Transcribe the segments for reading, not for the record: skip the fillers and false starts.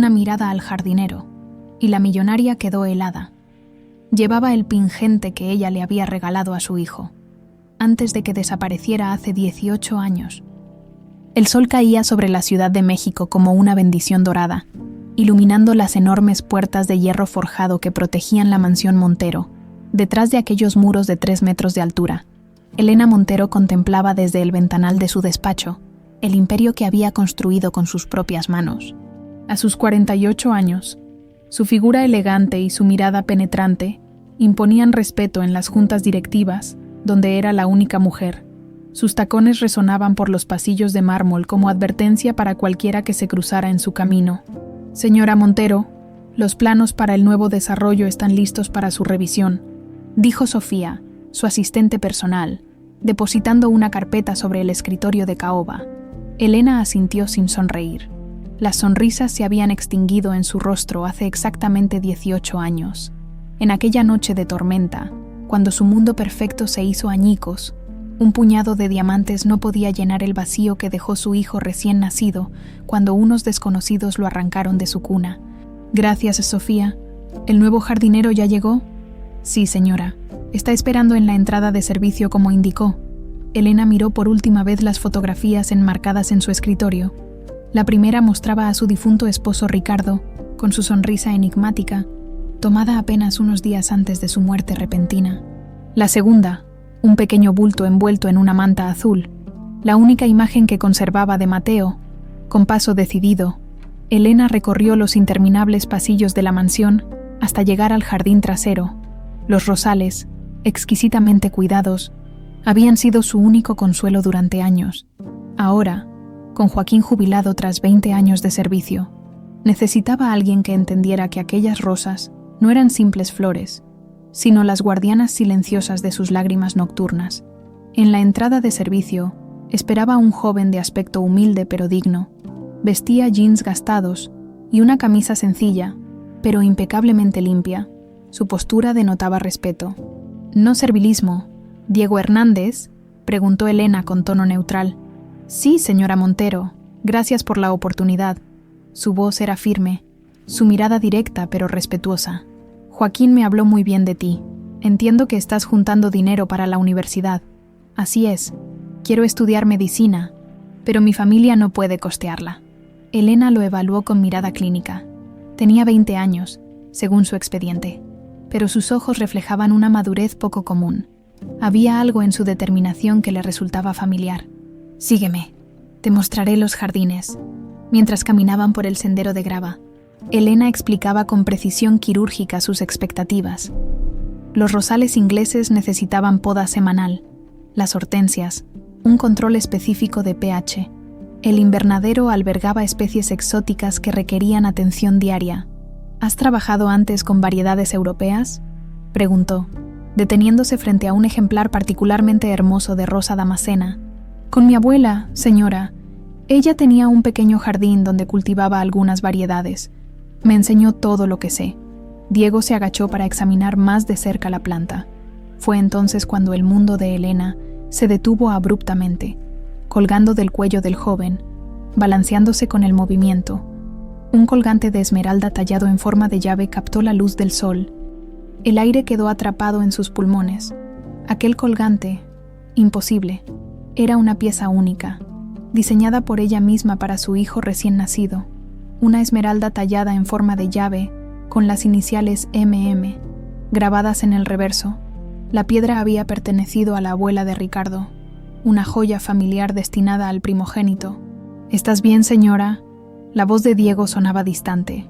una mirada al jardinero, y la millonaria quedó helada. Llevaba el pingente que ella le había regalado a su hijo, antes de que desapareciera hace 18 años. El sol caía sobre la Ciudad de México como una bendición dorada, iluminando las enormes puertas de hierro forjado que protegían la mansión Montero. Detrás de aquellos muros de 3 metros de altura, Elena Montero contemplaba desde el ventanal de su despacho el imperio que había construido con sus propias manos. A sus 48 años, su figura elegante y su mirada penetrante imponían respeto en las juntas directivas, donde era la única mujer. Sus tacones resonaban por los pasillos de mármol como advertencia para cualquiera que se cruzara en su camino. «Señora Montero, los planos para el nuevo desarrollo están listos para su revisión», dijo Sofía, su asistente personal, depositando una carpeta sobre el escritorio de caoba. Elena asintió sin sonreír. Las sonrisas se habían extinguido en su rostro hace exactamente 18 años. En aquella noche de tormenta, cuando su mundo perfecto se hizo añicos, un puñado de diamantes no podía llenar el vacío que dejó su hijo recién nacido cuando unos desconocidos lo arrancaron de su cuna. «Gracias, Sofía. ¿El nuevo jardinero ya llegó?» «Sí, señora. Está esperando en la entrada de servicio como indicó». Elena miró por última vez las fotografías enmarcadas en su escritorio. La primera mostraba a su difunto esposo Ricardo, con su sonrisa enigmática, tomada apenas unos días antes de su muerte repentina. La segunda, un pequeño bulto envuelto en una manta azul, la única imagen que conservaba de Mateo. Con paso decidido, Elena recorrió los interminables pasillos de la mansión hasta llegar al jardín trasero. Los rosales, exquisitamente cuidados, habían sido su único consuelo durante años. Ahora, con Joaquín jubilado tras 20 años de servicio, necesitaba a alguien que entendiera que aquellas rosas no eran simples flores, sino las guardianas silenciosas de sus lágrimas nocturnas. En la entrada de servicio esperaba un joven de aspecto humilde pero digno. Vestía jeans gastados y una camisa sencilla, pero impecablemente limpia. Su postura denotaba respeto. «¿No servilismo? ¿Diego Hernández?», preguntó Elena con tono neutral. «Sí, señora Montero. Gracias por la oportunidad». Su voz era firme, su mirada directa pero respetuosa. «Joaquín me habló muy bien de ti. Entiendo que estás juntando dinero para la universidad». «Así es. Quiero estudiar medicina, pero mi familia no puede costearla». Elena lo evaluó con mirada clínica. Tenía 20 años, según su expediente, pero sus ojos reflejaban una madurez poco común. Había algo en su determinación que le resultaba familiar. «Sígueme. Te mostraré los jardines». Mientras caminaban por el sendero de grava, Elena explicaba con precisión quirúrgica sus expectativas. Los rosales ingleses necesitaban poda semanal, las hortensias, un control específico de pH. El invernadero albergaba especies exóticas que requerían atención diaria. «¿Has trabajado antes con variedades europeas?», preguntó, deteniéndose frente a un ejemplar particularmente hermoso de rosa damascena. «Con mi abuela, señora. Ella tenía un pequeño jardín donde cultivaba algunas variedades. Me enseñó todo lo que sé». Diego se agachó para examinar más de cerca la planta. Fue entonces cuando el mundo de Elena se detuvo abruptamente, colgando del cuello del joven, balanceándose con el movimiento. Un colgante de esmeralda tallado en forma de llave captó la luz del sol. El aire quedó atrapado en sus pulmones. Aquel colgante, imposible, era una pieza única, diseñada por ella misma para su hijo recién nacido. Una esmeralda tallada en forma de llave, con las iniciales MM, grabadas en el reverso. La piedra había pertenecido a la abuela de Ricardo, una joya familiar destinada al primogénito. «¿Estás bien, señora?». La voz de Diego sonaba distante,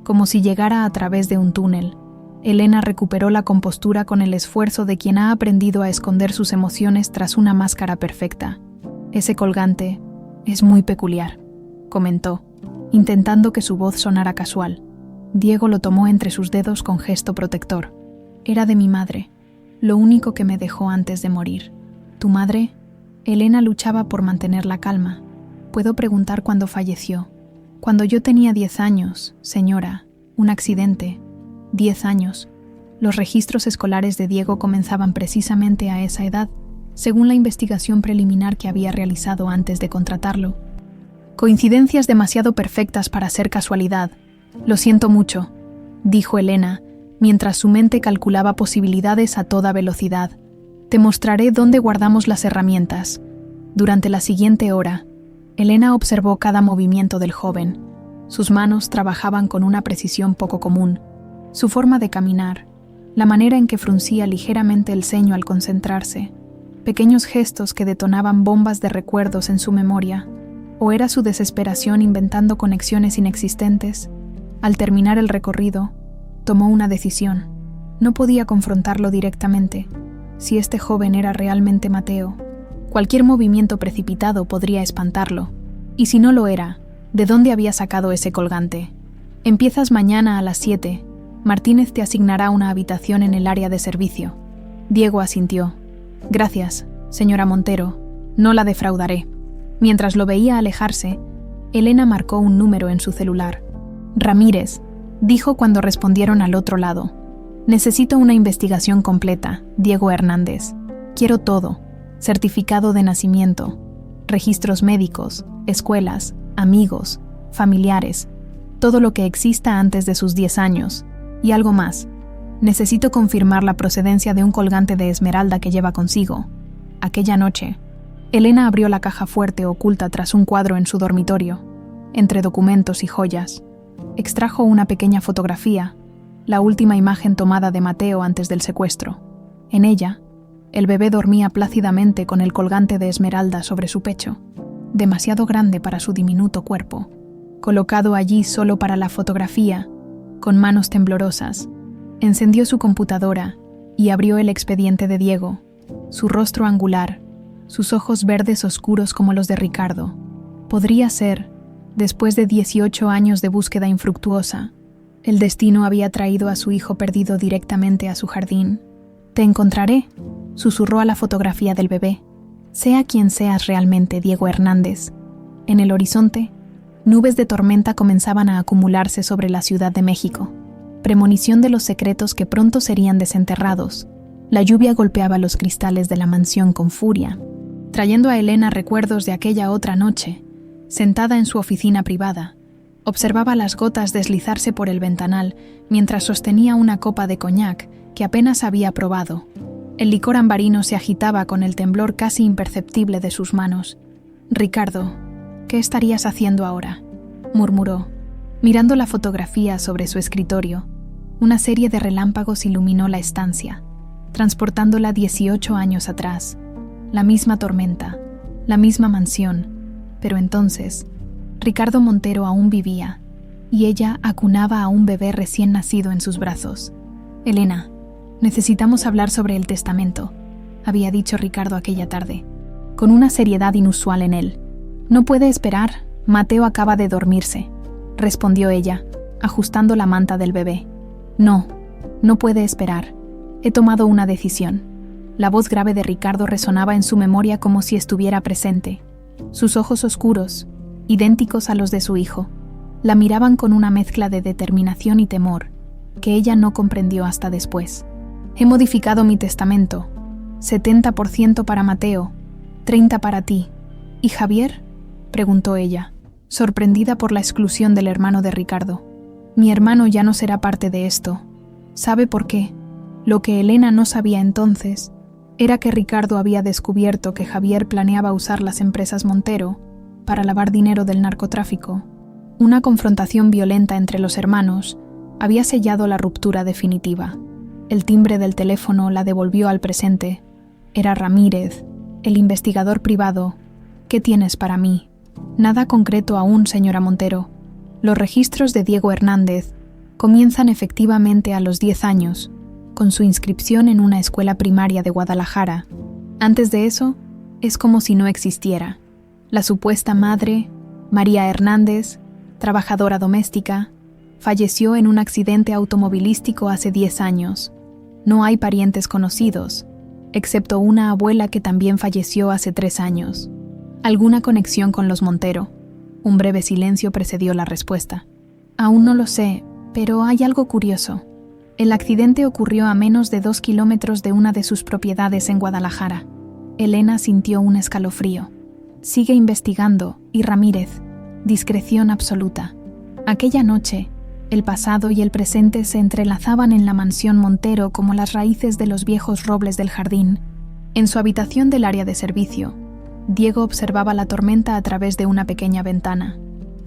como si llegara a través de un túnel. Elena recuperó la compostura con el esfuerzo de quien ha aprendido a esconder sus emociones tras una máscara perfecta. «Ese colgante es muy peculiar», comentó, intentando que su voz sonara casual. Diego lo tomó entre sus dedos con gesto protector. «Era de mi madre, lo único que me dejó antes de morir». «¿Tu madre?». Elena luchaba por mantener la calma. «¿Puedo preguntar cuándo falleció?». «Cuando yo tenía 10 años, señora. Un accidente. 10 años. Los registros escolares de Diego comenzaban precisamente a esa edad, según la investigación preliminar que había realizado antes de contratarlo. Coincidencias demasiado perfectas para ser casualidad», Lo siento mucho, dijo Elena, mientras su mente calculaba posibilidades a toda velocidad. Te mostraré dónde guardamos las herramientas. Durante la siguiente hora, Elena observó cada movimiento del joven. Sus manos trabajaban con una precisión poco común. Su forma de caminar, la manera en que fruncía ligeramente el ceño al concentrarse, pequeños gestos que detonaban bombas de recuerdos en su memoria, o era su desesperación inventando conexiones inexistentes. Al terminar el recorrido, tomó una decisión. No podía confrontarlo directamente. Si este joven era realmente Mateo, cualquier movimiento precipitado podría espantarlo. Y si no lo era, ¿de dónde había sacado ese colgante? Empiezas mañana a las 7. Martínez te asignará una habitación en el área de servicio. Diego asintió. Gracias, señora Montero. No la defraudaré. Mientras lo veía alejarse, Elena marcó un número en su celular. Ramírez, dijo cuando respondieron al otro lado. Necesito una investigación completa, Diego Hernández. Quiero todo. Certificado de nacimiento, registros médicos, escuelas, amigos, familiares, todo lo que exista antes de sus 10 años. Y algo más. Necesito confirmar la procedencia de un colgante de esmeralda que lleva consigo. Aquella noche, Elena abrió la caja fuerte oculta tras un cuadro en su dormitorio. Entre documentos y joyas, extrajo una pequeña fotografía, la última imagen tomada de Mateo antes del secuestro. En ella, el bebé dormía plácidamente con el colgante de esmeralda sobre su pecho, demasiado grande para su diminuto cuerpo. Colocado allí solo para la fotografía, con manos temblorosas, encendió su computadora y abrió el expediente de Diego. Su rostro angular, sus ojos verdes oscuros como los de Ricardo. Podría ser, después de 18 años de búsqueda infructuosa, el destino había traído a su hijo perdido directamente a su jardín. «Te encontraré», susurró a la fotografía del bebé. «Sea quien seas realmente, Diego Hernández». En el horizonte, nubes de tormenta comenzaban a acumularse sobre la Ciudad de México, premonición de los secretos que pronto serían desenterrados. La lluvia golpeaba los cristales de la mansión con furia, trayendo a Elena recuerdos de aquella otra noche. Sentada en su oficina privada, observaba las gotas deslizarse por el ventanal mientras sostenía una copa de coñac que apenas había probado. El licor ambarino se agitaba con el temblor casi imperceptible de sus manos. «Ricardo, ¿qué estarías haciendo ahora?», murmuró. Mirando la fotografía sobre su escritorio, una serie de relámpagos iluminó la estancia, transportándola 18 años atrás. La misma tormenta, la misma mansión, pero entonces, Ricardo Montero aún vivía, y ella acunaba a un bebé recién nacido en sus brazos. «Elena, necesitamos hablar sobre el testamento», había dicho Ricardo aquella tarde, con una seriedad inusual en él. «No puede esperar, Mateo acaba de dormirse», respondió ella, ajustando la manta del bebé. «No, no puede esperar. He tomado una decisión». La voz grave de Ricardo resonaba en su memoria como si estuviera presente. Sus ojos oscuros, idénticos a los de su hijo, la miraban con una mezcla de determinación y temor, que ella no comprendió hasta después. «He modificado mi testamento. 70% para Mateo, 30% para ti. ¿Y Javier?», preguntó ella, sorprendida por la exclusión del hermano de Ricardo. «Mi hermano ya no será parte de esto. ¿Sabe por qué?». Lo que Elena no sabía entonces era que Ricardo había descubierto que Javier planeaba usar las empresas Montero para lavar dinero del narcotráfico. Una confrontación violenta entre los hermanos había sellado la ruptura definitiva. El timbre del teléfono la devolvió al presente. Era Ramírez, el investigador privado. «¿Qué tienes para mí?». «Nada concreto aún, señora Montero. Los registros de Diego Hernández comienzan efectivamente a los 10 años, con su inscripción en una escuela primaria de Guadalajara. Antes de eso, es como si no existiera. La supuesta madre, María Hernández, trabajadora doméstica, falleció en un accidente automovilístico hace 10 años. No hay parientes conocidos, excepto una abuela que también falleció hace 3 años. ¿Alguna conexión con los Montero?». Un breve silencio precedió la respuesta. «Aún no lo sé, pero hay algo curioso. El accidente ocurrió a menos de 2 kilómetros de una de sus propiedades en Guadalajara». Elena sintió un escalofrío. «Sigue investigando, y Ramírez, discreción absoluta». Aquella noche, El pasado y el presente se entrelazaban en la mansión Montero como las raíces de los viejos robles del jardín. En su habitación del área de servicio, Diego observaba la tormenta a través de una pequeña ventana.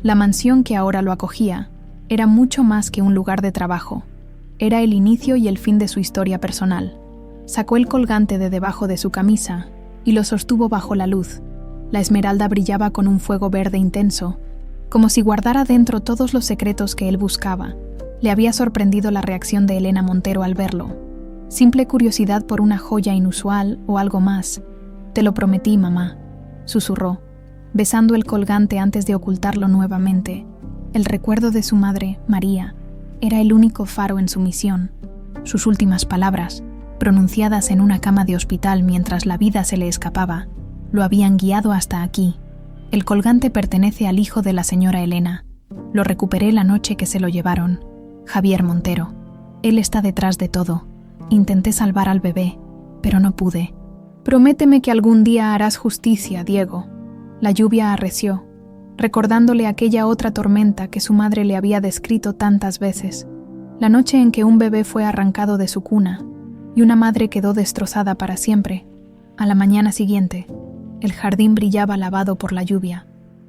La mansión que ahora lo acogía era mucho más que un lugar de trabajo. Era el inicio y el fin de su historia personal. Sacó el colgante de debajo de su camisa y lo sostuvo bajo la luz. La esmeralda brillaba con un fuego verde intenso, como si guardara dentro todos los secretos que él buscaba. Le había sorprendido la reacción de Elena Montero al verlo. Simple curiosidad por una joya inusual o algo más. «Te lo prometí, mamá», susurró, besando el colgante antes de ocultarlo nuevamente. El recuerdo de su madre, María, era el único faro en su misión. Sus últimas palabras, pronunciadas en una cama de hospital mientras la vida se le escapaba, lo habían guiado hasta aquí. El colgante pertenece al hijo de la señora Elena. Lo recuperé la noche que se lo llevaron. Javier Montero. Él está detrás de todo. Intenté salvar al bebé, pero no pude. Prométeme que algún día harás justicia, Diego. La lluvia arreció, recordándole aquella otra tormenta que su madre le había descrito tantas veces. La noche en que un bebé fue arrancado de su cuna y una madre quedó destrozada para siempre. A la mañana siguiente, el jardín brillaba lavado por la lluvia.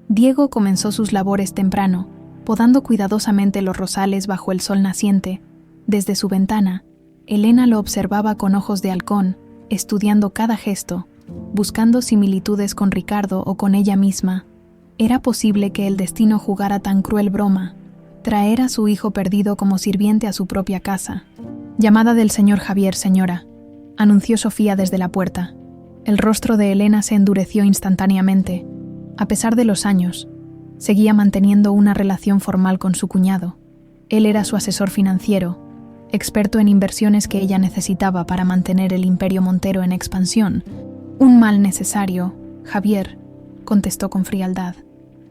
Diego comenzó sus labores temprano, podando cuidadosamente los rosales bajo el sol naciente. Desde su ventana, Elena lo observaba con ojos de halcón, estudiando cada gesto, buscando similitudes con Ricardo o con ella misma. ¿Era posible que el destino jugara tan cruel broma? Traer a su hijo perdido como sirviente a su propia casa. «Llamada del señor Javier, señora», anunció Sofía desde la puerta. El rostro de Elena se endureció instantáneamente. A pesar de los años, seguía manteniendo una relación formal con su cuñado. Él era su asesor financiero, experto en inversiones que ella necesitaba para mantener el imperio Montero en expansión. «Un mal necesario, Javier», contestó con frialdad.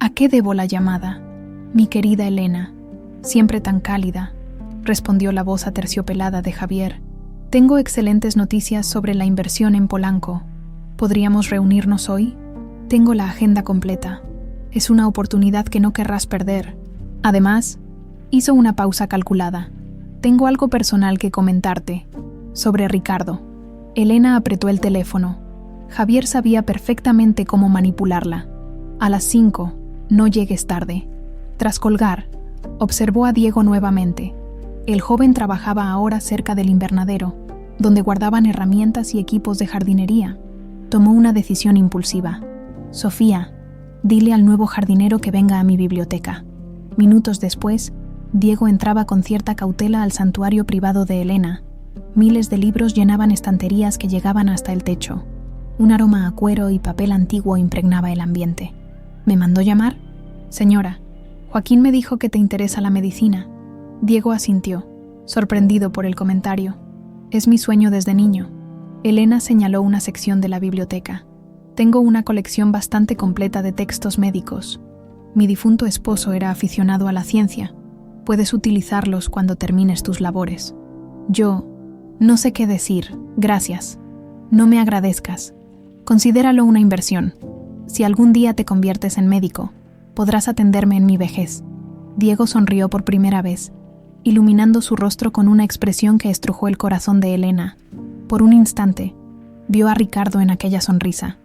«¿A qué debo la llamada?» «Mi querida Elena, siempre tan cálida», respondió la voz aterciopelada de Javier. «Tengo excelentes noticias sobre la inversión en Polanco. ¿Podríamos reunirnos hoy? Tengo la agenda completa. Es una oportunidad que no querrás perder. Además», hizo una pausa calculada, «tengo algo personal que comentarte. Sobre Ricardo». Elena apretó el teléfono. Javier sabía perfectamente cómo manipularla. «A las 5, no llegues tarde». Tras colgar, observó a Diego nuevamente. El joven trabajaba ahora cerca del invernadero, donde guardaban herramientas y equipos de jardinería. Tomó una decisión impulsiva. «Sofía, dile al nuevo jardinero que venga a mi biblioteca». Minutos después, Diego entraba con cierta cautela al santuario privado de Elena. Miles de libros llenaban estanterías que llegaban hasta el techo. Un aroma a cuero y papel antiguo impregnaba el ambiente. «¿Me mandó llamar?» «Señora, Joaquín me dijo que te interesa la medicina». Diego asintió, sorprendido por el comentario. «Es mi sueño desde niño». Elena señaló una sección de la biblioteca. «Tengo una colección bastante completa de textos médicos. Mi difunto esposo era aficionado a la ciencia. Puedes utilizarlos cuando termines tus labores». «Yo no sé qué decir, gracias. No me agradezcas. Considéralo una inversión. Si algún día te conviertes en médico, podrás atenderme en mi vejez». Diego sonrió por primera vez, iluminando su rostro con una expresión que estrujó el corazón de Elena. Por un instante, vio a Ricardo en aquella sonrisa.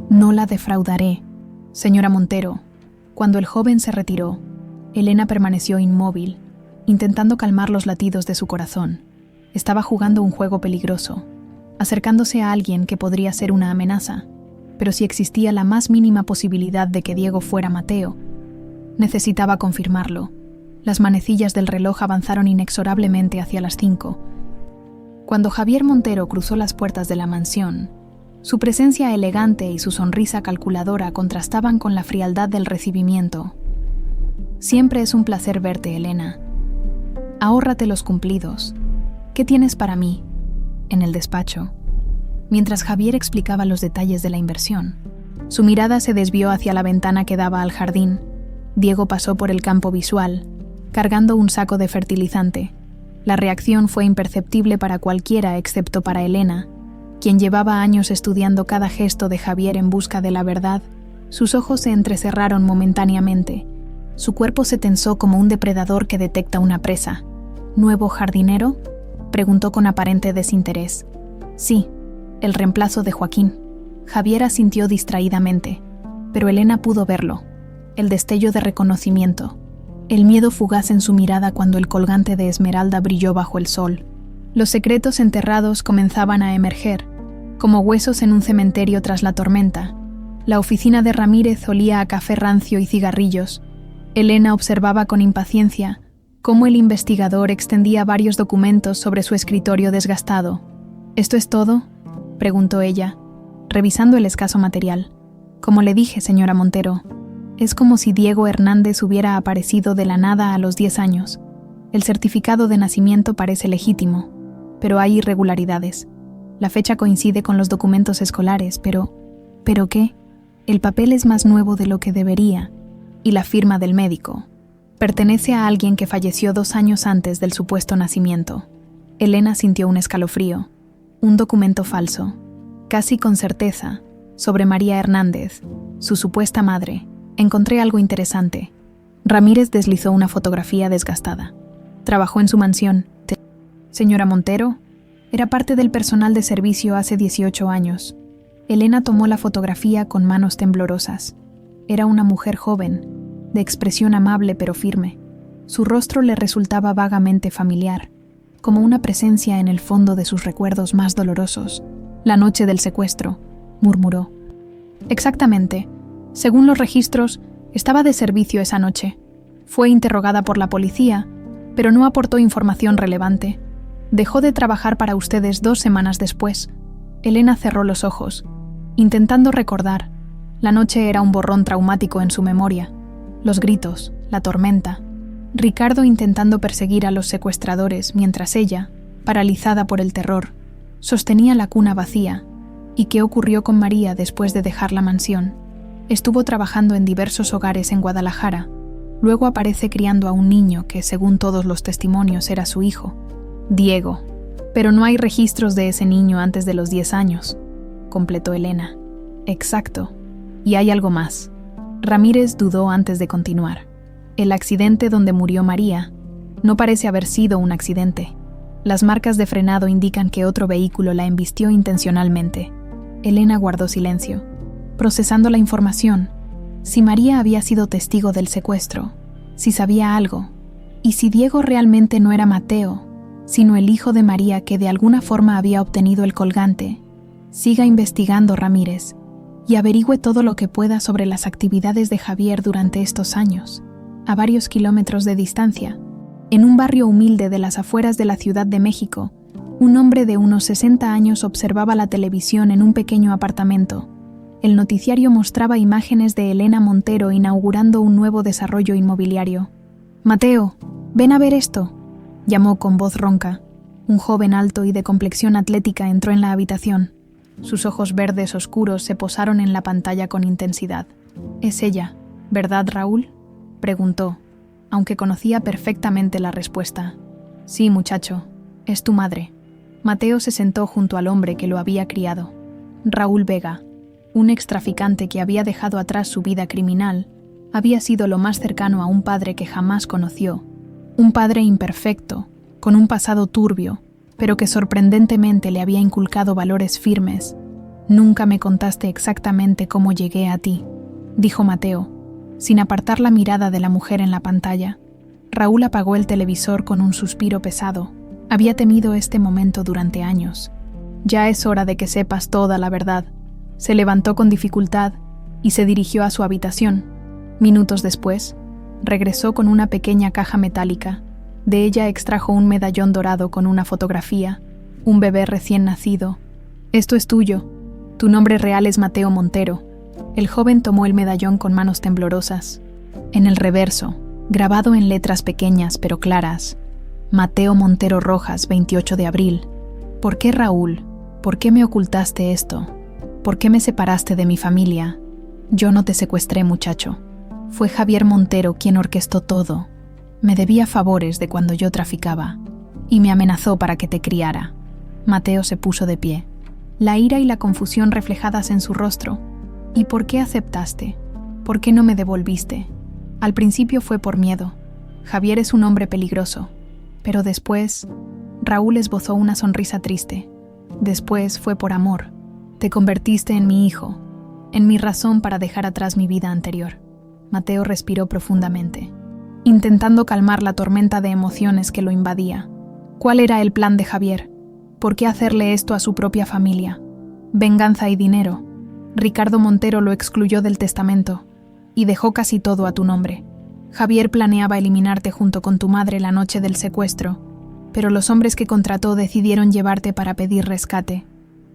«No la defraudaré, señora Montero». Cuando el joven se retiró, Elena permaneció inmóvil, intentando calmar los latidos de su corazón. Estaba jugando un juego peligroso, acercándose a alguien que podría ser una amenaza, pero si existía la más mínima posibilidad de que Diego fuera Mateo, necesitaba confirmarlo. Las manecillas del reloj avanzaron inexorablemente hacia las 5. Cuando Javier Montero cruzó las puertas de la mansión, su presencia elegante y su sonrisa calculadora contrastaban con la frialdad del recibimiento. «Siempre es un placer verte, Elena. Ahórrate los cumplidos. ¿Qué tienes para mí?» En el despacho, mientras Javier explicaba los detalles de la inversión, su mirada se desvió hacia la ventana que daba al jardín. Diego pasó por el campo visual, cargando un saco de fertilizante. La reacción fue imperceptible para cualquiera excepto para Elena, quien llevaba años estudiando cada gesto de Javier en busca de la verdad. Sus ojos se entrecerraron momentáneamente. Su cuerpo se tensó como un depredador que detecta una presa. ¿Nuevo jardinero?, preguntó con aparente desinterés. Sí, el reemplazo de Joaquín. Javier asintió distraídamente, pero Elena pudo verlo. El destello de reconocimiento, el miedo fugaz en su mirada cuando el colgante de esmeralda brilló bajo el sol. Los secretos enterrados comenzaban a emerger, como huesos en un cementerio tras la tormenta. La oficina de Ramírez olía a café rancio y cigarrillos. Elena observaba con impaciencia cómo el investigador extendía varios documentos sobre su escritorio desgastado. ¿Esto es todo?, preguntó ella, revisando el escaso material. Como le dije, señora Montero, es como si Diego Hernández hubiera aparecido de la nada a los 10 años. El certificado de nacimiento parece legítimo, pero hay irregularidades. La fecha coincide con los documentos escolares, pero ¿qué? El papel es más nuevo de lo que debería, y la firma del médico pertenece a alguien que falleció 2 años antes del supuesto nacimiento. Elena sintió un escalofrío. Un documento falso, casi con certeza, sobre María Hernández, su supuesta madre. Encontré algo interesante. Ramírez deslizó una fotografía desgastada. Trabajó en su mansión. Señora Montero, era parte del personal de servicio hace 18 años. Elena tomó la fotografía con manos temblorosas. Era una mujer joven, de expresión amable pero firme. Su rostro le resultaba vagamente familiar, como una presencia en el fondo de sus recuerdos más dolorosos. La noche del secuestro, murmuró. Exactamente. Según los registros, estaba de servicio esa noche. Fue interrogada por la policía, pero no aportó información relevante. Dejó de trabajar para ustedes 2 semanas después. Elena cerró los ojos, intentando recordar. La noche era un borrón traumático en su memoria. Los gritos, la tormenta, Ricardo intentando perseguir a los secuestradores mientras ella, paralizada por el terror, sostenía la cuna vacía. ¿Y qué ocurrió con María después de dejar la mansión? Estuvo trabajando en diversos hogares en Guadalajara. Luego aparece criando a un niño que, según todos los testimonios, era su hijo, Diego. Pero no hay registros de ese niño antes de los 10 años, completó Elena. Exacto. Y hay algo más. Ramírez dudó antes de continuar. El accidente donde murió María no parece haber sido un accidente. Las marcas de frenado indican que otro vehículo la embistió intencionalmente. Elena guardó silencio, procesando la información. Si María había sido testigo del secuestro, si sabía algo, y si Diego realmente no era Mateo, sino el hijo de María que de alguna forma había obtenido el colgante. Siga investigando, Ramírez, y averigüe todo lo que pueda sobre las actividades de Javier durante estos años. A varios kilómetros de distancia, en un barrio humilde de las afueras de la Ciudad de México, un hombre de unos 60 años observaba la televisión en un pequeño apartamento. El noticiario mostraba imágenes de Elena Montero inaugurando un nuevo desarrollo inmobiliario. «Mateo, ven a ver esto», llamó con voz ronca. Un joven alto y de complexión atlética entró en la habitación. Sus ojos verdes oscuros se posaron en la pantalla con intensidad. «Es ella, ¿verdad, Raúl?», preguntó, aunque conocía perfectamente la respuesta. «Sí, muchacho, es tu madre». Mateo se sentó junto al hombre que lo había criado. Raúl Vega, un extraficante que había dejado atrás su vida criminal, había sido lo más cercano a un padre que jamás conoció. Un padre imperfecto, con un pasado turbio, pero que sorprendentemente le había inculcado valores firmes. «Nunca me contaste exactamente cómo llegué a ti», dijo Mateo, sin apartar la mirada de la mujer en la pantalla. Raúl apagó el televisor con un suspiro pesado. Había temido este momento durante años. «Ya es hora de que sepas toda la verdad». Se levantó con dificultad y se dirigió a su habitación. Minutos después, regresó con una pequeña caja metálica. De ella extrajo un medallón dorado con una fotografía, un bebé recién nacido. «Esto es tuyo. Tu nombre real es Mateo Montero». El joven tomó el medallón con manos temblorosas. En el reverso, grabado en letras pequeñas pero claras, «Mateo Montero Rojas, 28 de abril. ¿Por qué, Raúl? ¿Por qué me ocultaste esto? ¿Por qué me separaste de mi familia? Yo no te secuestré, muchacho. Fue Javier Montero quien orquestó todo. Me debía favores de cuando yo traficaba y me amenazó para que te criara». Mateo se puso de pie, la ira y la confusión reflejadas en su rostro. «¿Y por qué aceptaste? ¿Por qué no me devolviste? Al principio fue por miedo. Javier es un hombre peligroso. Pero después, Raúl esbozó una sonrisa triste. Después fue por amor. Te convertiste en mi hijo, en mi razón para dejar atrás mi vida anterior. Mateo respiró profundamente, intentando calmar la tormenta de emociones que lo invadía. ¿Cuál era el plan de Javier? ¿Por qué hacerle esto a su propia familia? Venganza y dinero. Ricardo Montero lo excluyó del testamento y dejó casi todo a tu nombre. Javier planeaba eliminarte junto con tu madre la noche del secuestro, pero los hombres que contrató decidieron llevarte para pedir rescate.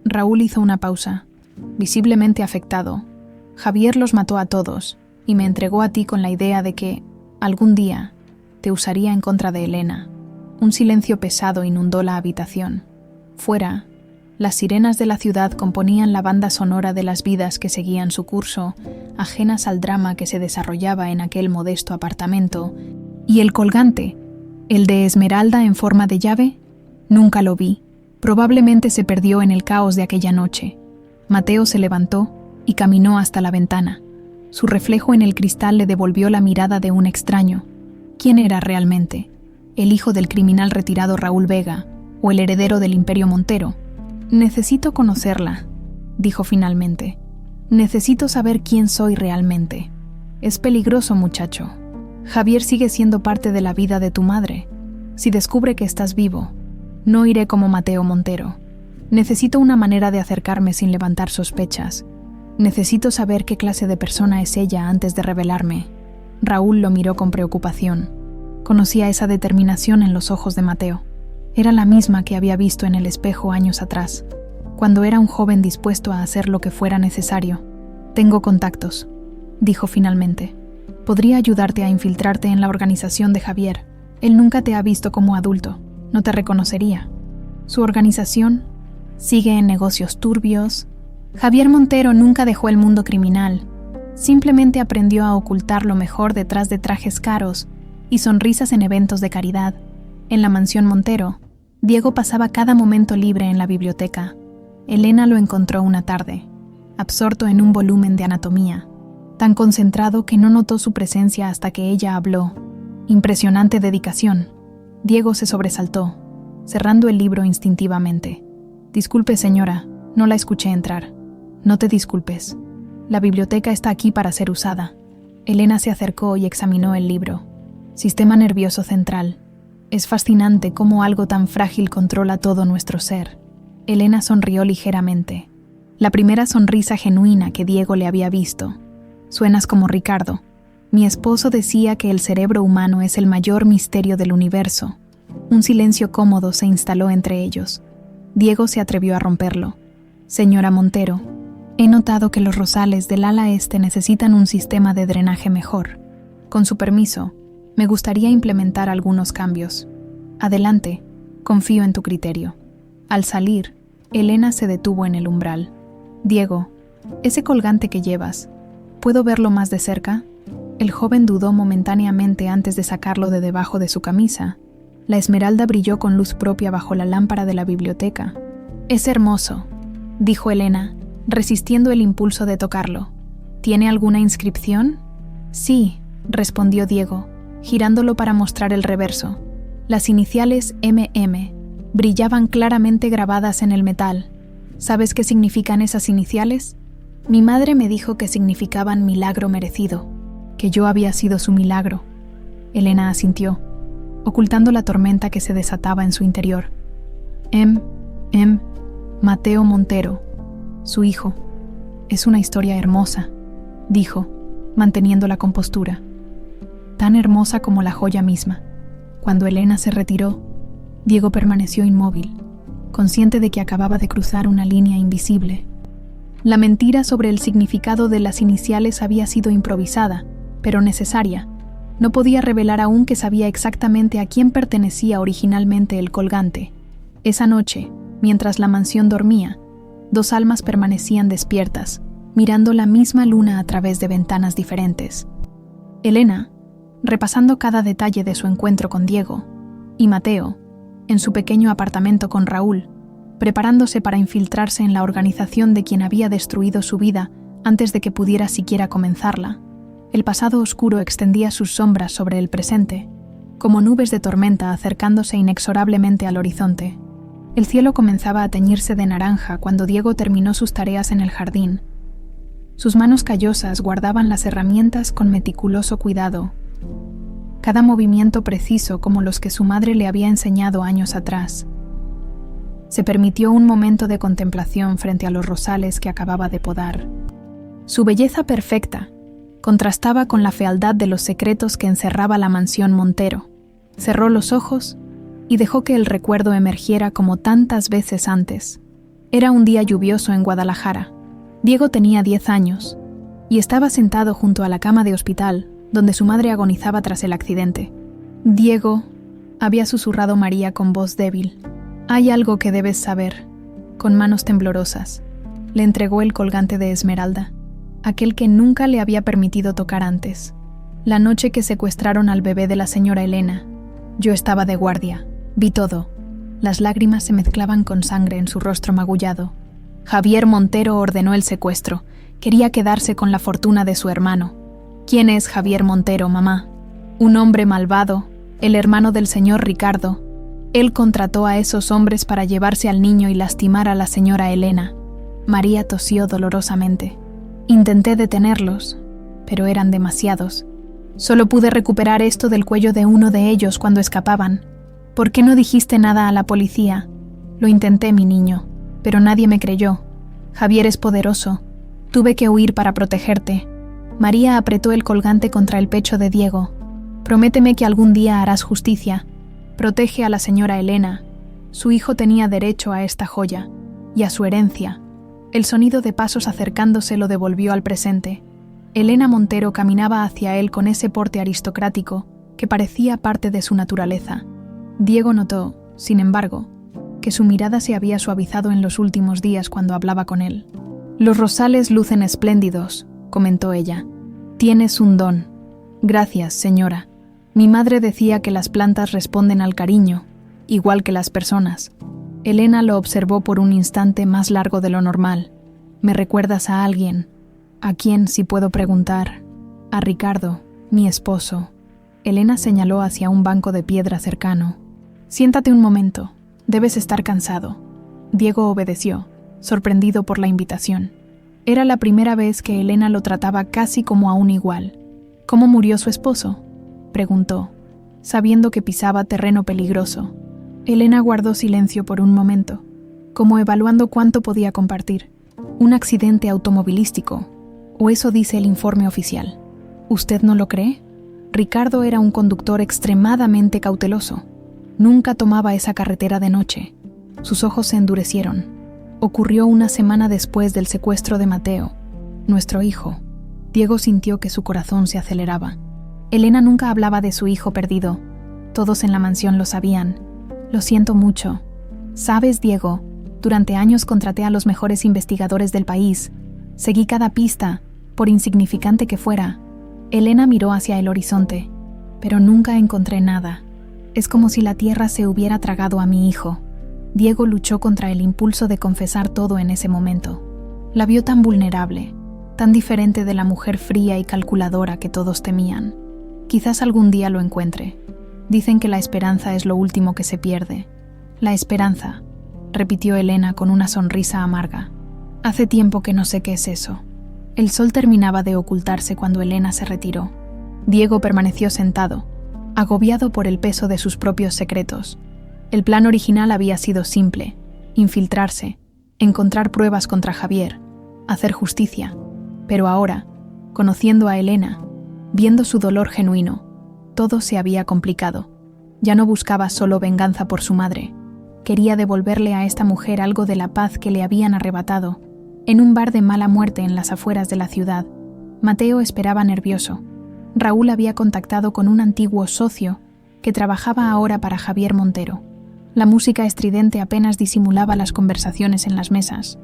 Raúl hizo una pausa, visiblemente afectado. Javier los mató a todos y me entregó a ti con la idea de que, algún día, te usaría en contra de Elena. Un silencio pesado inundó la habitación. Fuera, las sirenas de la ciudad componían la banda sonora de las vidas que seguían su curso, ajenas al drama que se desarrollaba en aquel modesto apartamento. ¿Y el colgante? ¿El de esmeralda en forma de llave? Nunca lo vi. Probablemente se perdió en el caos de aquella noche. Mateo se levantó y caminó hasta la ventana. Su reflejo en el cristal le devolvió la mirada de un extraño. ¿Quién era realmente? ¿El hijo del criminal retirado Raúl Vega o el heredero del Imperio Montero? Necesito conocerla, dijo finalmente. Necesito saber quién soy realmente. Es peligroso, muchacho. Javier sigue siendo parte de la vida de tu madre. Si descubre que estás vivo, no iré como Mateo Montero. Necesito una manera de acercarme sin levantar sospechas. Necesito saber qué clase de persona es ella antes de revelarme. Raúl lo miró con preocupación. Conocía esa determinación en los ojos de Mateo. Era la misma que había visto en el espejo años atrás, cuando era un joven dispuesto a hacer lo que fuera necesario. Tengo contactos, dijo finalmente. Podría ayudarte a infiltrarte en la organización de Javier. Él nunca te ha visto como adulto, no te reconocería. Su organización sigue en negocios turbios. Javier Montero nunca dejó el mundo criminal. Simplemente aprendió a ocultar lo mejor detrás de trajes caros y sonrisas en eventos de caridad. En la mansión Montero, Diego pasaba cada momento libre en la biblioteca. Elena lo encontró una tarde, absorto en un volumen de anatomía, tan concentrado que no notó su presencia hasta que ella habló. Impresionante dedicación. Diego se sobresaltó, cerrando el libro instintivamente. Disculpe, señora, no la escuché entrar. No te disculpes. La biblioteca está aquí para ser usada. Elena se acercó y examinó el libro. Sistema nervioso central. Es fascinante cómo algo tan frágil controla todo nuestro ser. Elena sonrió ligeramente. La primera sonrisa genuina que Diego le había visto. Suenas como Ricardo. Mi esposo decía que el cerebro humano es el mayor misterio del universo. Un silencio cómodo se instaló entre ellos. Diego se atrevió a romperlo. Señora Montero, he notado que los rosales del ala este necesitan un sistema de drenaje mejor. Con su permiso, me gustaría implementar algunos cambios. Adelante, confío en tu criterio. Al salir, Elena se detuvo en el umbral. Diego, ese colgante que llevas, ¿puedo verlo más de cerca? El joven dudó momentáneamente antes de sacarlo de debajo de su camisa. La esmeralda brilló con luz propia bajo la lámpara de la biblioteca. Es hermoso, dijo Elena, resistiendo el impulso de tocarlo. ¿Tiene alguna inscripción? Sí, respondió Diego, girándolo para mostrar el reverso. Las iniciales MM brillaban claramente grabadas en el metal. ¿Sabes qué significan esas iniciales? Mi madre me dijo que significaban milagro merecido, que yo había sido su milagro. Elena asintió, ocultando la tormenta que se desataba en su interior. Mateo Montero, su hijo. Es una historia hermosa, dijo, manteniendo la compostura. Tan hermosa como la joya misma. Cuando Elena se retiró, Diego permaneció inmóvil, consciente de que acababa de cruzar una línea invisible. La mentira sobre el significado de las iniciales había sido improvisada, pero necesaria. No podía revelar aún que sabía exactamente a quién pertenecía originalmente el colgante. Esa noche, mientras la mansión dormía, dos almas permanecían despiertas, mirando la misma luna a través de ventanas diferentes. Elena, repasando cada detalle de su encuentro con Diego, y Mateo, en su pequeño apartamento con Raúl, preparándose para infiltrarse en la organización de quien había destruido su vida antes de que pudiera siquiera comenzarla. El pasado oscuro extendía sus sombras sobre el presente, como nubes de tormenta acercándose inexorablemente al horizonte. El cielo comenzaba a teñirse de naranja cuando Diego terminó sus tareas en el jardín. Sus manos callosas guardaban las herramientas con meticuloso cuidado, cada movimiento preciso como los que su madre le había enseñado años atrás. Se permitió un momento de contemplación frente a los rosales que acababa de podar. Su belleza perfecta contrastaba con la fealdad de los secretos que encerraba la mansión Montero. Cerró los ojos y dejó que el recuerdo emergiera como tantas veces antes. Era un día lluvioso en Guadalajara. Diego tenía 10 años y estaba sentado junto a la cama de hospital donde su madre agonizaba tras el accidente. «Diego», había susurrado María con voz débil, «hay algo que debes saber». Con manos temblorosas, le entregó el colgante de esmeralda, aquel que nunca le había permitido tocar antes. La noche que secuestraron al bebé de la señora Elena, yo estaba de guardia, vi todo. Las lágrimas se mezclaban con sangre en su rostro magullado. Javier Montero ordenó el secuestro, quería quedarse con la fortuna de su hermano. ¿Quién es Javier Montero, mamá? Un hombre malvado, el hermano del señor Ricardo. Él contrató a esos hombres para llevarse al niño y lastimar a la señora Elena. María tosió dolorosamente. Intenté detenerlos, pero eran demasiados. Solo pude recuperar esto del cuello de uno de ellos cuando escapaban. ¿Por qué no dijiste nada a la policía? Lo intenté, mi niño, pero nadie me creyó. Javier es poderoso. Tuve que huir para protegerte. María apretó el colgante contra el pecho de Diego. Prométeme que algún día harás justicia. Protege a la señora Elena. Su hijo tenía derecho a esta joya y a su herencia. El sonido de pasos acercándose lo devolvió al presente. Elena Montero caminaba hacia él con ese porte aristocrático que parecía parte de su naturaleza. Diego notó, sin embargo, que su mirada se había suavizado en los últimos días cuando hablaba con él. «Los rosales lucen espléndidos», comentó ella. «Tienes un don». «Gracias, señora. Mi madre decía que las plantas responden al cariño, igual que las personas». Elena lo observó por un instante más largo de lo normal. «¿Me recuerdas a alguien?» «¿A quién, si puedo preguntar?» «A Ricardo, mi esposo». Elena señaló hacia un banco de piedra cercano. «Siéntate un momento. Debes estar cansado». Diego obedeció, sorprendido por la invitación. Era la primera vez que Elena lo trataba casi como a un igual. «¿Cómo murió su esposo?», preguntó, sabiendo que pisaba terreno peligroso. Elena guardó silencio por un momento, como evaluando cuánto podía compartir. «Un accidente automovilístico, o eso dice el informe oficial». «¿Usted no lo cree?». Ricardo era un conductor extremadamente cauteloso. Nunca tomaba esa carretera de noche. Sus ojos se endurecieron. Ocurrió una semana después del secuestro de Mateo, nuestro hijo. Diego sintió que su corazón se aceleraba. Elena nunca hablaba de su hijo perdido. Todos en la mansión lo sabían. «Lo siento mucho. Sabes, Diego, durante años contraté a los mejores investigadores del país. Seguí cada pista, por insignificante que fuera». Elena miró hacia el horizonte, pero nunca encontré nada. Es como si la tierra se hubiera tragado a mi hijo. Diego luchó contra el impulso de confesar todo en ese momento. La vio tan vulnerable, tan diferente de la mujer fría y calculadora que todos temían. Quizás algún día lo encuentre. Dicen que la esperanza es lo último que se pierde. «La esperanza», repitió Elena con una sonrisa amarga. «Hace tiempo que no sé qué es eso». El sol terminaba de ocultarse cuando Elena se retiró. Diego permaneció sentado, agobiado por el peso de sus propios secretos. El plan original había sido simple: infiltrarse, encontrar pruebas contra Javier, hacer justicia. Pero ahora, conociendo a Elena, viendo su dolor genuino, todo se había complicado. Ya no buscaba solo venganza por su madre. Quería devolverle a esta mujer algo de la paz que le habían arrebatado. En un bar de mala muerte en las afueras de la ciudad, Mateo esperaba nervioso. Raúl había contactado con un antiguo socio que trabajaba ahora para Javier Montero. La música estridente apenas disimulaba las conversaciones en las mesas,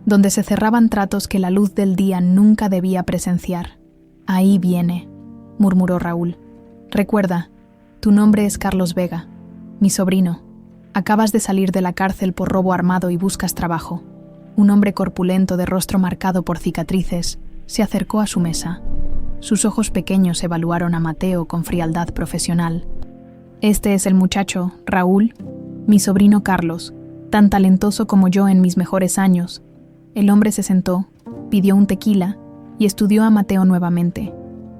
donde se cerraban tratos que la luz del día nunca debía presenciar. «Ahí viene», murmuró Raúl. «Recuerda, tu nombre es Carlos Vega, mi sobrino. Acabas de salir de la cárcel por robo armado y buscas trabajo». Un hombre corpulento de rostro marcado por cicatrices se acercó a su mesa. Sus ojos pequeños evaluaron a Mateo con frialdad profesional. Este es el muchacho, Raúl, mi sobrino Carlos, tan talentoso como yo en mis mejores años. El hombre se sentó, pidió un tequila y estudió a Mateo nuevamente.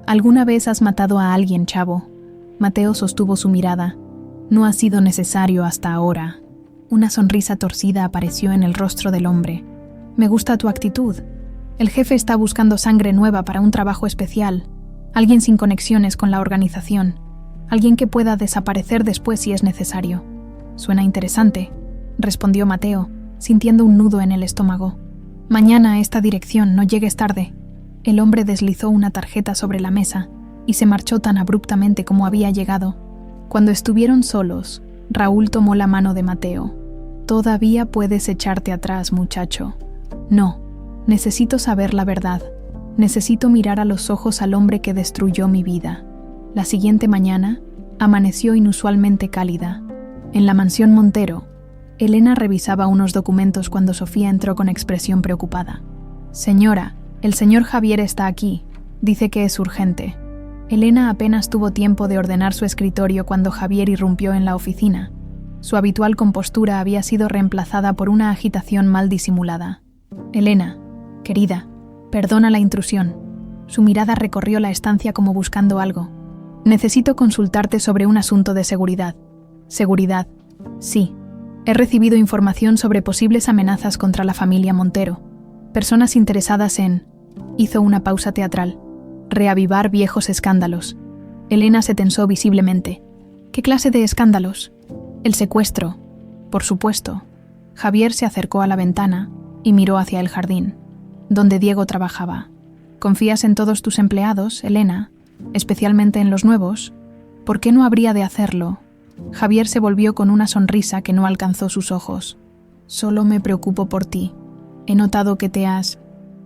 ¿Alguna vez has matado a alguien, chavo? Mateo sostuvo su mirada. No ha sido necesario hasta ahora. Una sonrisa torcida apareció en el rostro del hombre. Me gusta tu actitud. El jefe está buscando sangre nueva para un trabajo especial. Alguien sin conexiones con la organización. Alguien que pueda desaparecer después si es necesario. Suena interesante, respondió Mateo, sintiendo un nudo en el estómago. Mañana a esta dirección, no llegues tarde. El hombre deslizó una tarjeta sobre la mesa y se marchó tan abruptamente como había llegado. Cuando estuvieron solos, Raúl tomó la mano de Mateo. Todavía puedes echarte atrás, muchacho. No, necesito saber la verdad. Necesito mirar a los ojos al hombre que destruyó mi vida. La siguiente mañana, amaneció inusualmente cálida. En la mansión Montero, Elena revisaba unos documentos cuando Sofía entró con expresión preocupada. Señora, el señor Javier está aquí. Dice que es urgente. Elena apenas tuvo tiempo de ordenar su escritorio cuando Javier irrumpió en la oficina. Su habitual compostura había sido reemplazada por una agitación mal disimulada. Elena, querida, perdona la intrusión. Su mirada recorrió la estancia como buscando algo. Necesito consultarte sobre un asunto de seguridad. Seguridad. Sí. He recibido información sobre posibles amenazas contra la familia Montero. Personas interesadas en... Hizo una pausa teatral. Reavivar viejos escándalos. Elena se tensó visiblemente. ¿Qué clase de escándalos? El secuestro. Por supuesto. Javier se acercó a la ventana y miró hacia el jardín, donde Diego trabajaba. ¿Confías en todos tus empleados, Elena? Especialmente en los nuevos. ¿Por qué no habría de hacerlo? Javier se volvió con una sonrisa que no alcanzó sus ojos. Solo me preocupo por ti. He notado que te has